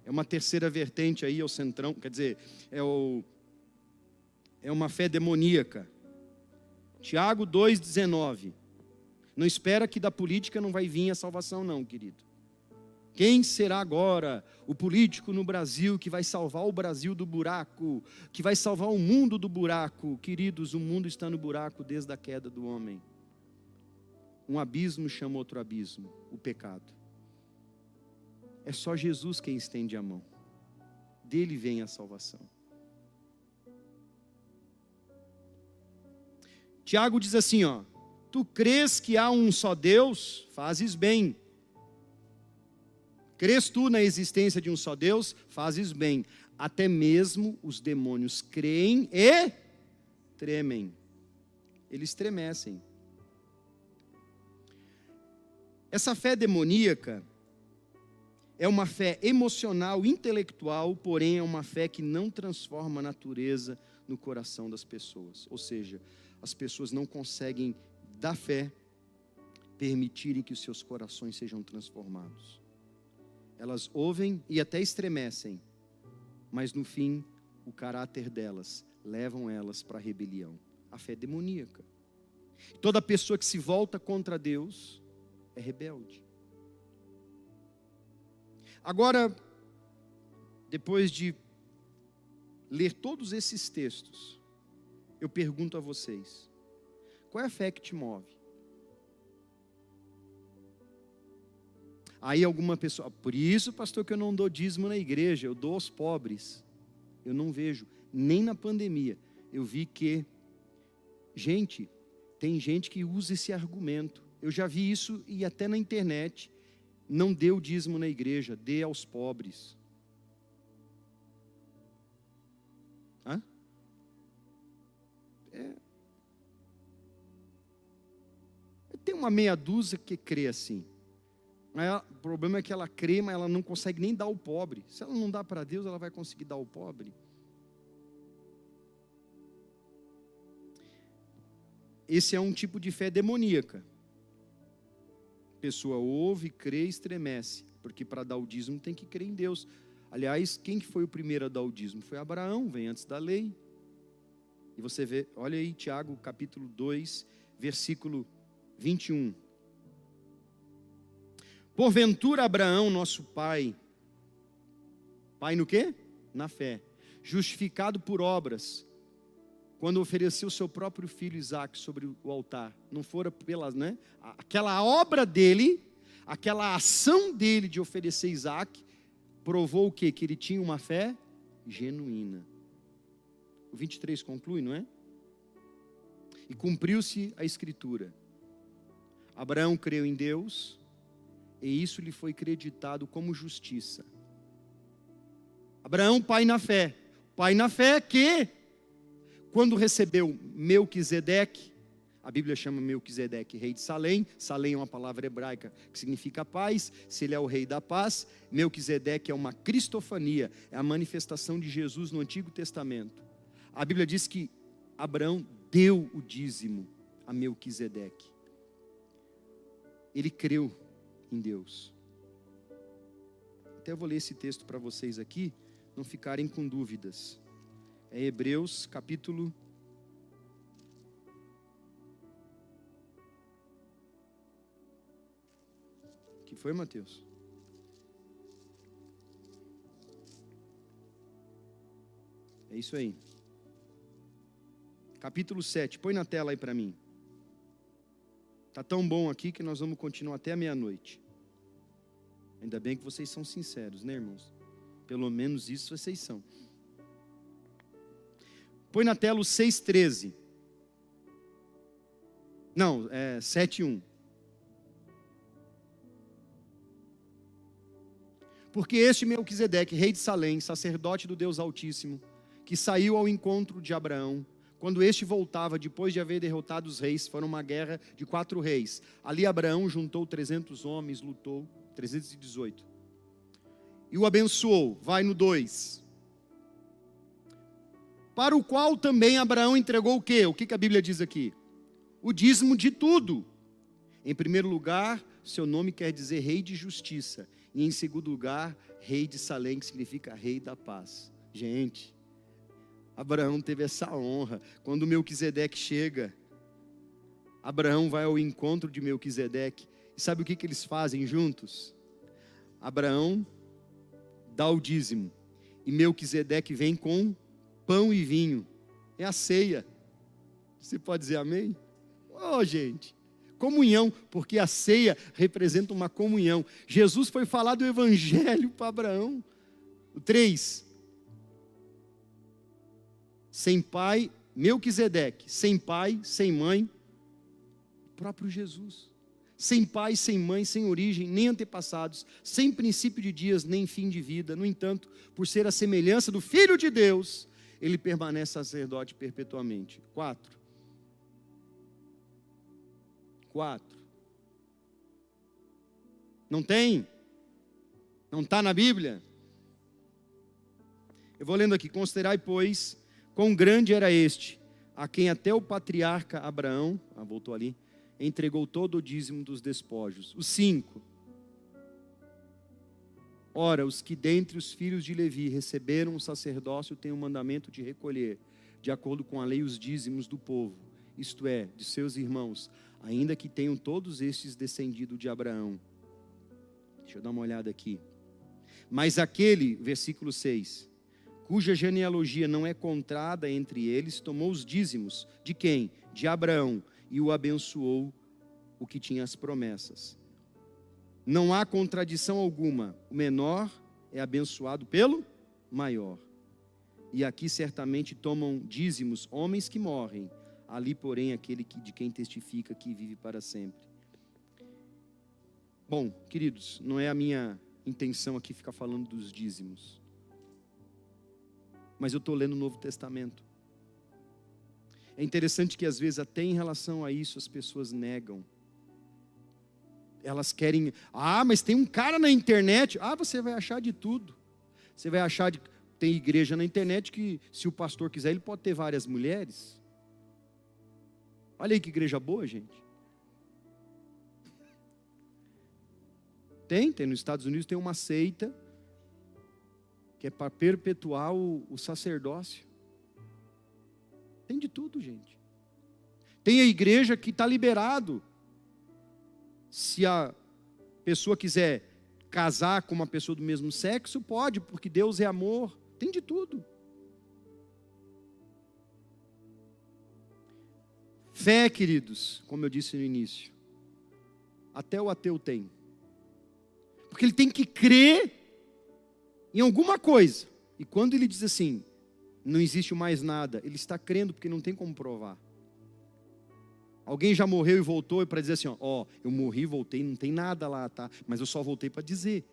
é uma terceira vertente aí, é o centrão, quer dizer, é uma fé demoníaca. Tiago 2,19. Não espera que da política não vai vir a salvação não, querido. Quem será agora o político no Brasil que vai salvar o Brasil do buraco, que vai salvar o mundo do buraco? Queridos, o mundo está no buraco desde a queda do homem. Um abismo chama outro abismo, o pecado. É só Jesus quem estende a mão. Dele vem a salvação. Tiago diz assim, tu crês que há um só Deus? Fazes bem. Crês tu na existência de um só Deus? Fazes bem. Até mesmo os demônios creem e tremem. Eles estremecem. Essa fé demoníaca é uma fé emocional, intelectual, porém é uma fé que não transforma a natureza no coração das pessoas. Ou seja, as pessoas não conseguem, da fé, permitirem que os seus corações sejam transformados. Elas ouvem e até estremecem, mas no fim, o caráter delas levam elas para a rebelião. A fé demoníaca. Toda pessoa que se volta contra Deus é rebelde. Agora, depois de ler todos esses textos, eu pergunto a vocês, qual é a fé que te move? Aí alguma pessoa, por isso, pastor, que eu não dou dízimo na igreja, eu dou aos pobres. Eu não vejo, nem na pandemia, eu vi que, gente, tem gente que usa esse argumento. Eu já vi isso e até na internet. Não dê o dízimo na igreja, dê aos pobres. Hã? Tem uma meia dúzia que crê assim. O problema é que ela crê, mas ela não consegue nem dar ao pobre. Se ela não dá para Deus, ela vai conseguir dar ao pobre. Esse é um tipo de fé demoníaca. A pessoa ouve, crê e estremece. Porque para dar o dízimo tem que crer em Deus. Aliás, quem que foi o primeiro a dar o dízimo? Foi Abraão, vem antes da lei. E você vê, olha aí Tiago capítulo 2, versículo 21. Porventura Abraão, nosso pai no quê? Na fé, justificado por obras, quando ofereceu seu próprio filho Isaque sobre o altar, não fora pelas, né? Aquela obra dele, aquela ação dele de oferecer Isaque, provou o quê? Que ele tinha uma fé genuína. O 23 conclui, não é? E cumpriu-se a escritura. Abraão creu em Deus, e isso lhe foi creditado como justiça. Abraão, pai na fé. Pai na fé que, quando recebeu Melquisedeque, a Bíblia chama Melquisedeque rei de Salém. Salém é uma palavra hebraica que significa paz. Se ele é o rei da paz, Melquisedeque é uma cristofania, é a manifestação de Jesus no Antigo Testamento. A Bíblia diz que Abraão deu o dízimo a Melquisedeque. Ele creu em Deus. Até eu vou ler esse texto para vocês aqui, não ficarem com dúvidas. É Hebreus capítulo 1. Que foi, Mateus? É isso aí. Capítulo 7, põe na tela aí para mim. Está tão bom aqui que nós vamos continuar até a meia-noite. Ainda bem que vocês são sinceros, né, irmãos? Pelo menos isso vocês são. Põe na tela o 6:13. Não, é 7:1. Porque este Melquisedeque, rei de Salém, sacerdote do Deus Altíssimo, que saiu ao encontro de Abraão, quando este voltava, depois de haver derrotado os reis, foram uma guerra de 4 reis. Ali Abraão juntou 300 homens, lutou, 318. E o abençoou, vai no 2. Para o qual também Abraão entregou o quê? O que a Bíblia diz aqui? O dízimo de tudo. Em primeiro lugar, seu nome quer dizer rei de justiça. E em segundo lugar, rei de Salém, que significa rei da paz. Gente, Abraão teve essa honra. Quando Melquisedeque chega, Abraão vai ao encontro de Melquisedeque. E sabe o que eles fazem juntos? Abraão dá o dízimo. E Melquisedeque vem com pão e vinho. É a ceia. Você pode dizer amém? Oh, gente. Comunhão, porque a ceia representa uma comunhão. Jesus foi falar do evangelho para Abraão. O 3. Sem pai, Melquisedeque, sem pai, sem mãe, o próprio Jesus. Sem pai, sem mãe, sem origem, nem antepassados, sem princípio de dias, nem fim de vida. No entanto, por ser a semelhança do Filho de Deus, ele permanece sacerdote perpetuamente. 4. Não tem? Não está na Bíblia? Eu vou lendo aqui. Considerai, pois, quão grande era este, a quem até o patriarca Abraão, voltou ali, entregou todo o dízimo dos despojos. O 5. Ora, os que dentre os filhos de Levi receberam o sacerdócio têm o mandamento de recolher, de acordo com a lei, os dízimos do povo, isto é, de seus irmãos, ainda que tenham todos estes descendido de Abraão. Deixa eu dar uma olhada aqui. Mas aquele, versículo 6, cuja genealogia não é contada entre eles, tomou os dízimos. De quem? De Abraão, e o abençoou, o que tinha as promessas. Não há contradição alguma. O menor é abençoado pelo maior. E aqui certamente tomam dízimos homens que morrem. Ali, porém, aquele de quem testifica que vive para sempre. Bom, queridos, não é a minha intenção aqui ficar falando dos dízimos. Mas eu estou lendo o Novo Testamento. É interessante que às vezes até em relação a isso as pessoas negam. Elas querem, mas tem um cara na internet. Você vai achar de tudo. Você vai achar tem igreja na internet que se o pastor quiser ele pode ter várias mulheres. Olha aí que igreja boa, gente. Tem nos Estados Unidos tem uma seita que é para perpetuar o sacerdócio. Tem de tudo, gente. Tem a igreja que está liberado. Se a pessoa quiser casar com uma pessoa do mesmo sexo, pode, porque Deus é amor. Tem de tudo. Fé, queridos, como eu disse no início, até o ateu tem. Porque ele tem que crer em alguma coisa. E quando ele diz assim, não existe mais nada, ele está crendo porque não tem como provar. Alguém já morreu e voltou para dizer assim, eu morri, voltei, não tem nada lá, tá? Mas eu só voltei para dizer.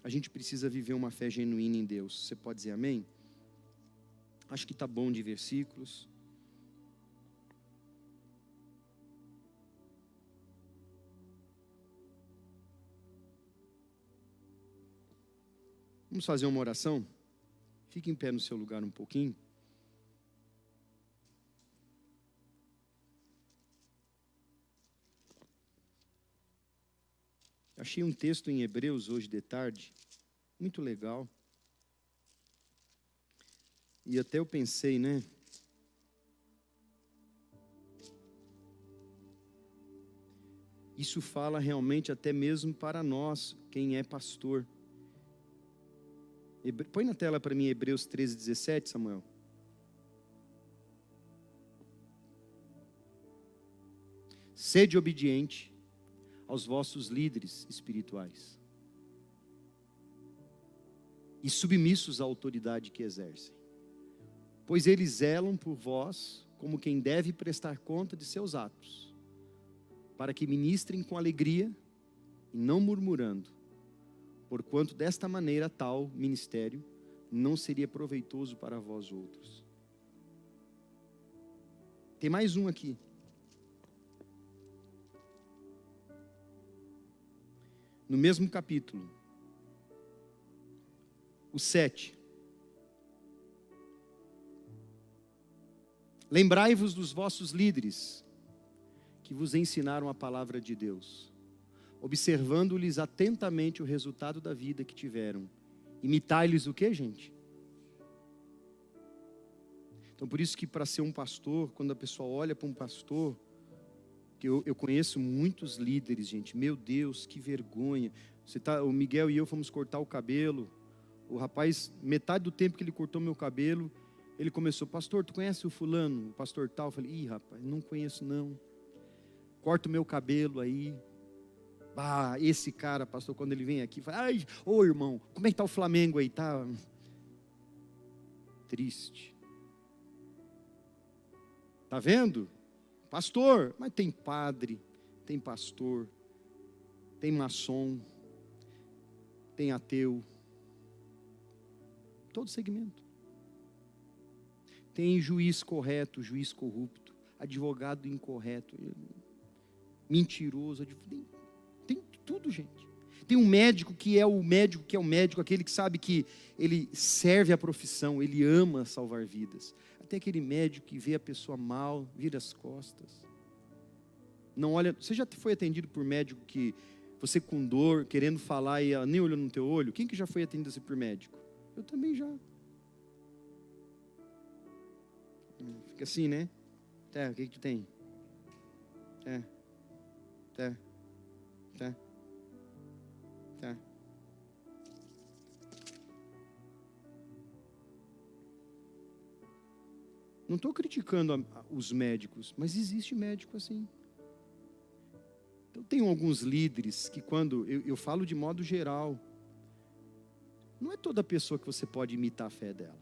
A gente precisa viver uma fé genuína em Deus. Você pode dizer amém? Acho que está bom de versículos. Vamos fazer uma oração? Fique em pé no seu lugar um pouquinho. Achei um texto em Hebreus hoje de tarde, muito legal. E até eu pensei, né? Isso fala realmente até mesmo para nós, quem é pastor. Põe na tela para mim Hebreus 13:17, Samuel. Sede obediente aos vossos líderes espirituais e submissos à autoridade que exercem, pois eles zelam por vós como quem deve prestar conta de seus atos, para que ministrem com alegria e não murmurando, porquanto desta maneira tal ministério não seria proveitoso para vós outros. Tem mais um aqui. No mesmo capítulo, o 7. Lembrai-vos dos vossos líderes, que vos ensinaram a palavra de Deus, observando-lhes atentamente o resultado da vida que tiveram. Imitai-lhes o quê, gente? Então, por isso que para ser um pastor, quando a pessoa olha para um pastor, que eu conheço muitos líderes, gente, meu Deus, que vergonha. O Miguel e eu fomos cortar o cabelo, o rapaz, metade do tempo que ele cortou meu cabelo, ele começou, pastor, tu conhece o fulano, o pastor tal? Eu falei, rapaz, não conheço não. Corta o meu cabelo aí. Esse cara, pastor, quando ele vem aqui, fala, irmão, como é que tá o Flamengo aí? Tá triste. Tá vendo? Pastor, mas tem padre, tem pastor, tem maçom, tem ateu, todo segmento. Tem juiz correto, juiz corrupto, advogado incorreto, mentiroso, tem tudo, gente. Tem um médico que é o médico, aquele que sabe que ele serve a profissão, ele ama salvar vidas. Tem aquele médico que vê a pessoa mal, vira as costas. Não olha. Você já foi atendido por médico que você com dor, querendo falar e ela nem olhou no teu olho? Quem que já foi atendido assim por médico? Eu também já. Fica assim, né? O que tu tem? Tá. Não estou criticando os médicos, mas existe médico assim. Então tem alguns líderes que quando, eu falo de modo geral, não é toda pessoa que você pode imitar a fé dela.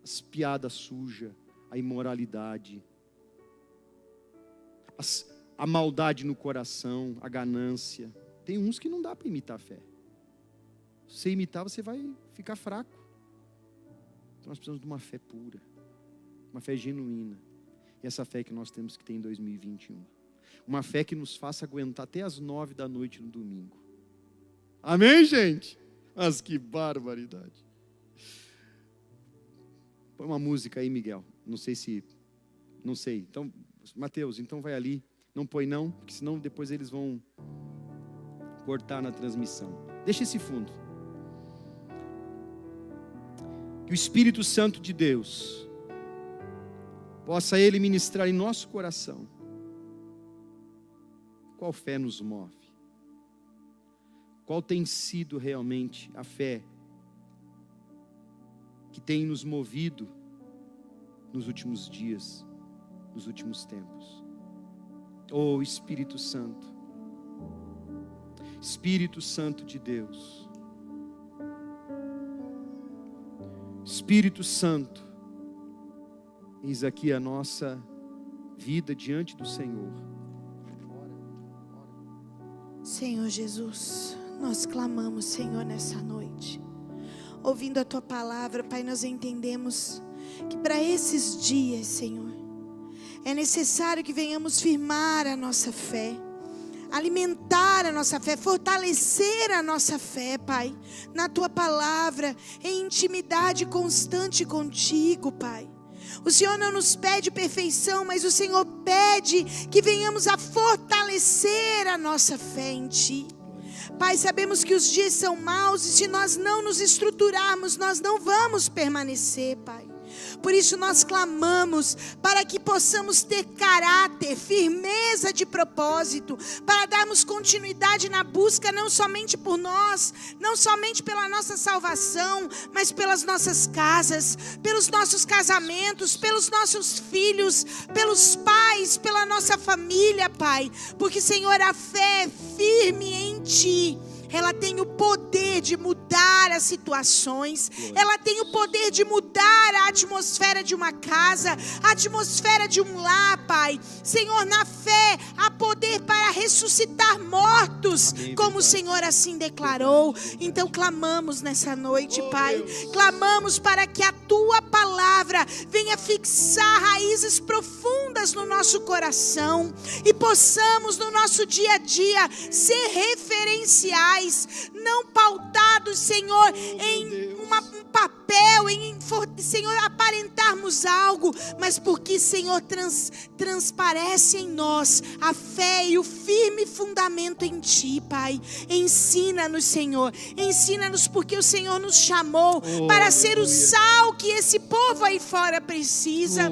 As piadas sujas, a imoralidade, a maldade no coração, a ganância. Tem uns que não dá para imitar a fé. Se você imitar, você vai ficar fraco. Então nós precisamos de uma fé pura, uma fé genuína. E essa fé que nós temos que ter em 2021. Uma fé que nos faça aguentar até as 9 da noite no domingo. Amém, gente? Mas que barbaridade. Põe uma música aí, Miguel. Não sei. Então, Mateus, então vai ali. Não põe não, porque senão depois eles vão cortar na transmissão. Deixa esse fundo. Que o Espírito Santo de Deus possa Ele ministrar em nosso coração. Qual fé nos move? Qual tem sido realmente a fé que tem nos movido nos últimos dias, nos últimos tempos? Oh, Espírito Santo, Espírito Santo de Deus, Espírito Santo, eis aqui a nossa vida diante do Senhor. Senhor Jesus, nós clamamos, Senhor, nessa noite. Ouvindo a Tua palavra, Pai, nós entendemos que para esses dias, Senhor, é necessário que venhamos firmar a nossa fé, alimentar a nossa fé, fortalecer a nossa fé, Pai, na Tua palavra, em intimidade constante contigo, Pai. O Senhor não nos pede perfeição, mas o Senhor pede que venhamos a fortalecer a nossa fé em Ti. Pai, sabemos que os dias são maus e se nós não nos estruturarmos, nós não vamos permanecer, Pai. Por isso nós clamamos para que possamos ter caráter, firmeza de propósito, para darmos continuidade na busca não somente por nós, não somente pela nossa salvação, mas pelas nossas casas, pelos nossos casamentos, pelos nossos filhos, pelos pais, pela nossa família, Pai. Porque, Senhor, a fé é firme em Ti. Ela tem o poder de mudar as situações. Ela tem o poder de mudar a atmosfera de uma casa, a atmosfera de um lar, Pai. Senhor, na fé há poder para ressuscitar mortos, como o Senhor assim declarou. Então clamamos nessa noite, Pai. Clamamos para que a Tua palavra venha fixar raízes profundas no nosso coração e possamos no nosso dia a dia ser referenciais, não pautados, Senhor, em um papel, Senhor, aparentarmos algo, mas porque, Senhor, transparece em nós a fé e o firme fundamento em Ti, Pai. Ensina-nos, Senhor, ensina-nos, porque o Senhor nos chamou para ser o sal que esse povo aí fora precisa.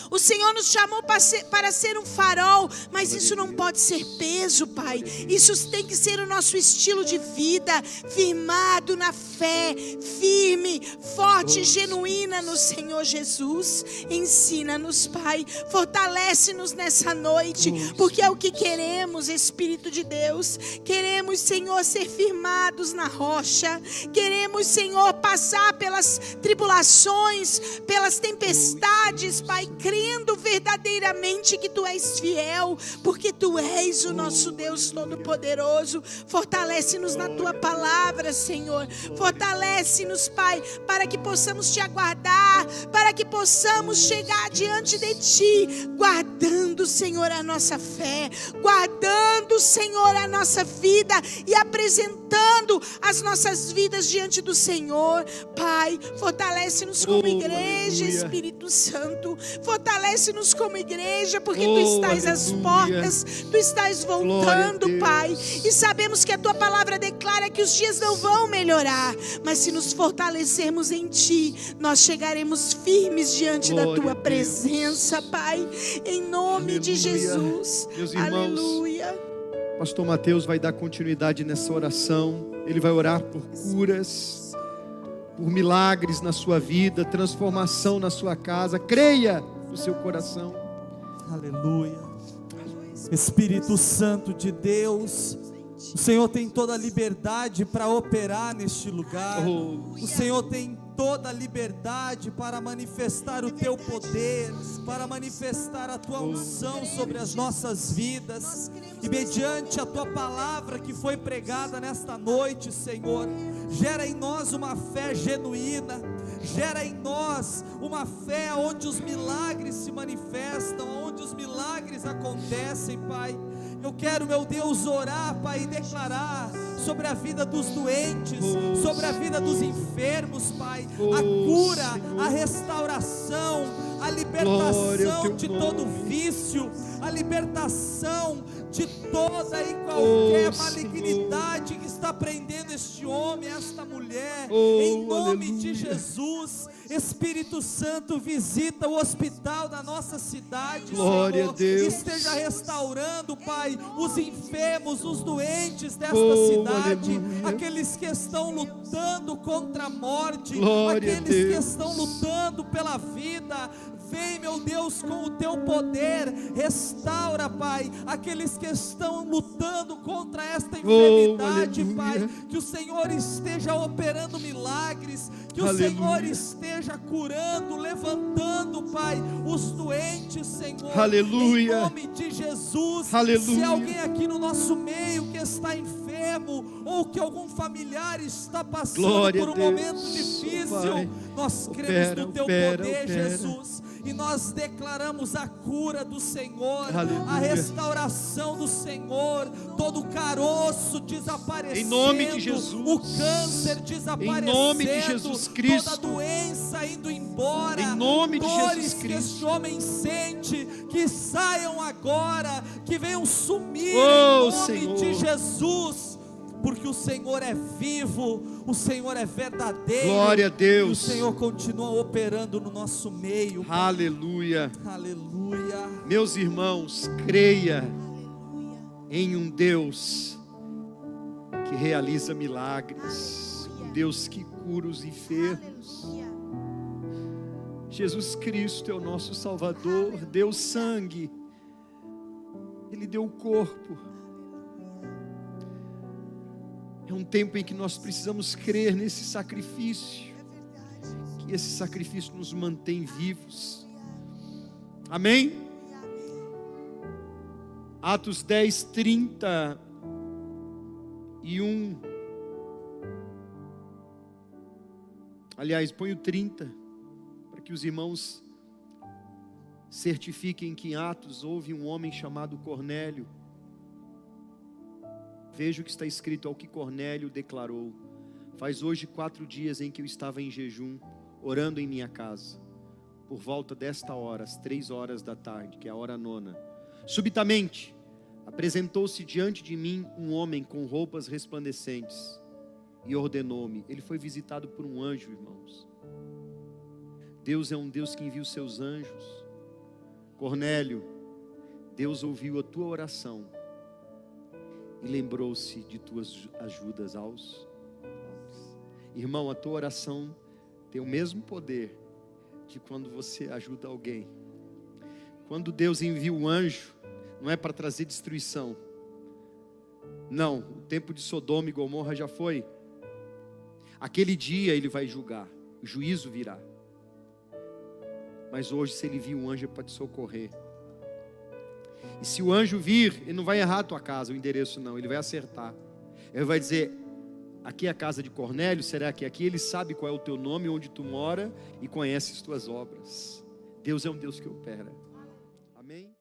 O Senhor nos chamou para ser um farol, mas isso não pode ser peso, Pai. Isso tem que ser o nosso estilo de vida, firmado na fé, firme, forte, genuína no Senhor Jesus. Ensina-nos, Pai, fortalece-nos nessa noite, porque é o que queremos, Espírito de Deus. Queremos, Senhor, ser firmados na rocha. Queremos, Senhor, passar pelas tribulações, pelas tempestades, Pai, crendo verdadeiramente que Tu és fiel, porque Tu és o nosso Deus Todo-Poderoso. Fortalece-nos na Tua palavra, Senhor. Fortalece-nos, Pai, para que possamos Te aguardar, para que possamos chegar diante de Ti, guardando, Senhor, a nossa fé, guardando, Senhor, a nossa vida e apresentando as nossas vidas diante do Senhor. Pai, fortalece-nos como igreja, Espírito Santo. Fortalece-nos como igreja, porque Tu estás às portas, Tu estás voltando, Pai. E sabemos que a Tua palavra declara que os dias não vão melhorar, mas se nos fortalecermos em Ti, nós chegaremos firmes diante da Tua presença, Pai, em nome de Jesus. Meus irmãos, aleluia. Pastor Mateus vai dar continuidade nessa oração. Ele vai orar por curas, por milagres na sua vida, transformação na sua casa. Creia no seu coração. Aleluia. Espírito Santo de Deus, o Senhor tem toda a liberdade para operar neste lugar. O Senhor tem toda a liberdade para manifestar o teu poder, para manifestar a tua unção sobre as nossas vidas. E mediante a tua palavra que foi pregada nesta noite, Senhor, gera em nós uma fé genuína, gera em nós uma fé onde os milagres se manifestam, onde os milagres acontecem, Pai. Eu quero, meu Deus, orar, Pai, e declarar sobre a vida dos doentes, sobre a vida dos enfermos, Pai, a cura, a restauração, a libertação de todo vício, a libertação de toda e qualquer malignidade que está prendendo este homem, esta mulher, em nome de Jesus. Espírito Santo, visita o hospital da nossa cidade, Glória Senhor, a Deus. esteja restaurando, Pai, os enfermos, os doentes desta cidade, aleluia. aqueles que estão lutando contra a morte, Glória a aqueles que Deus. estão lutando pela vida. Vem, meu Deus, com o teu poder, restaura, Pai, aqueles que estão lutando contra esta enfermidade, aleluia. Pai, que o Senhor esteja operando milagres, que o Aleluia. Senhor esteja curando, levantando, Pai, os doentes, Senhor, Aleluia. em nome de Jesus. Aleluia. Se alguém aqui no nosso meio que está enfermo, ou que algum familiar está passando Glória por a um Deus. momento difícil, Pai, nós cremos opera, no teu opera, poder, opera. Jesus, e nós declaramos a cura do Senhor, Aleluia. a restauração do Senhor, todo o caroço desaparecendo, Em nome de Jesus. o câncer desaparecendo, Em nome de Jesus Cristo. toda doença indo embora, Em nome de dores Jesus que Cristo. este homem sente, que saiam agora, que venham sumir, Oh, em nome Senhor. de Jesus, porque o Senhor é vivo, o Senhor é verdadeiro. Glória a Deus. E o Senhor continua operando no nosso meio. Aleluia. Aleluia. Meus irmãos, creia Aleluia. em um Deus que realiza milagres, um Deus que cura os enfermos. Aleluia. Jesus Cristo é o nosso Salvador, deu sangue, Ele deu o corpo. É um tempo em que nós precisamos crer nesse sacrifício, que esse sacrifício nos mantém vivos. Amém? Atos 10, 31. Aliás, põe o 30, para que os irmãos certifiquem que em Atos houve um homem chamado Cornélio. Veja o que está escrito: ao que Cornélio declarou: faz hoje 4 dias em que eu estava em jejum, orando em minha casa. Por volta desta hora, às 3 horas da tarde, que é a hora 9, subitamente apresentou-se diante de mim um homem com roupas resplandecentes e ordenou-me. Ele foi visitado por um anjo, irmãos. Deus é um Deus que envia os seus anjos. Cornélio, Deus ouviu a tua oração e lembrou-se de tuas ajudas aos pobres. Irmão, a tua oração tem o mesmo poder de quando você ajuda alguém. Quando Deus envia um anjo, não é para trazer destruição. Não, o tempo de Sodoma e Gomorra já foi. Aquele dia Ele vai julgar, o juízo virá. Mas hoje, se Ele vir um anjo, é para te socorrer. E se o anjo vir, ele não vai errar a tua casa, o endereço não, ele vai acertar. Ele vai dizer: aqui é a casa de Cornélio, será que aqui? Ele sabe qual é o teu nome, onde tu mora e conhece as tuas obras. Deus é um Deus que opera. Amém?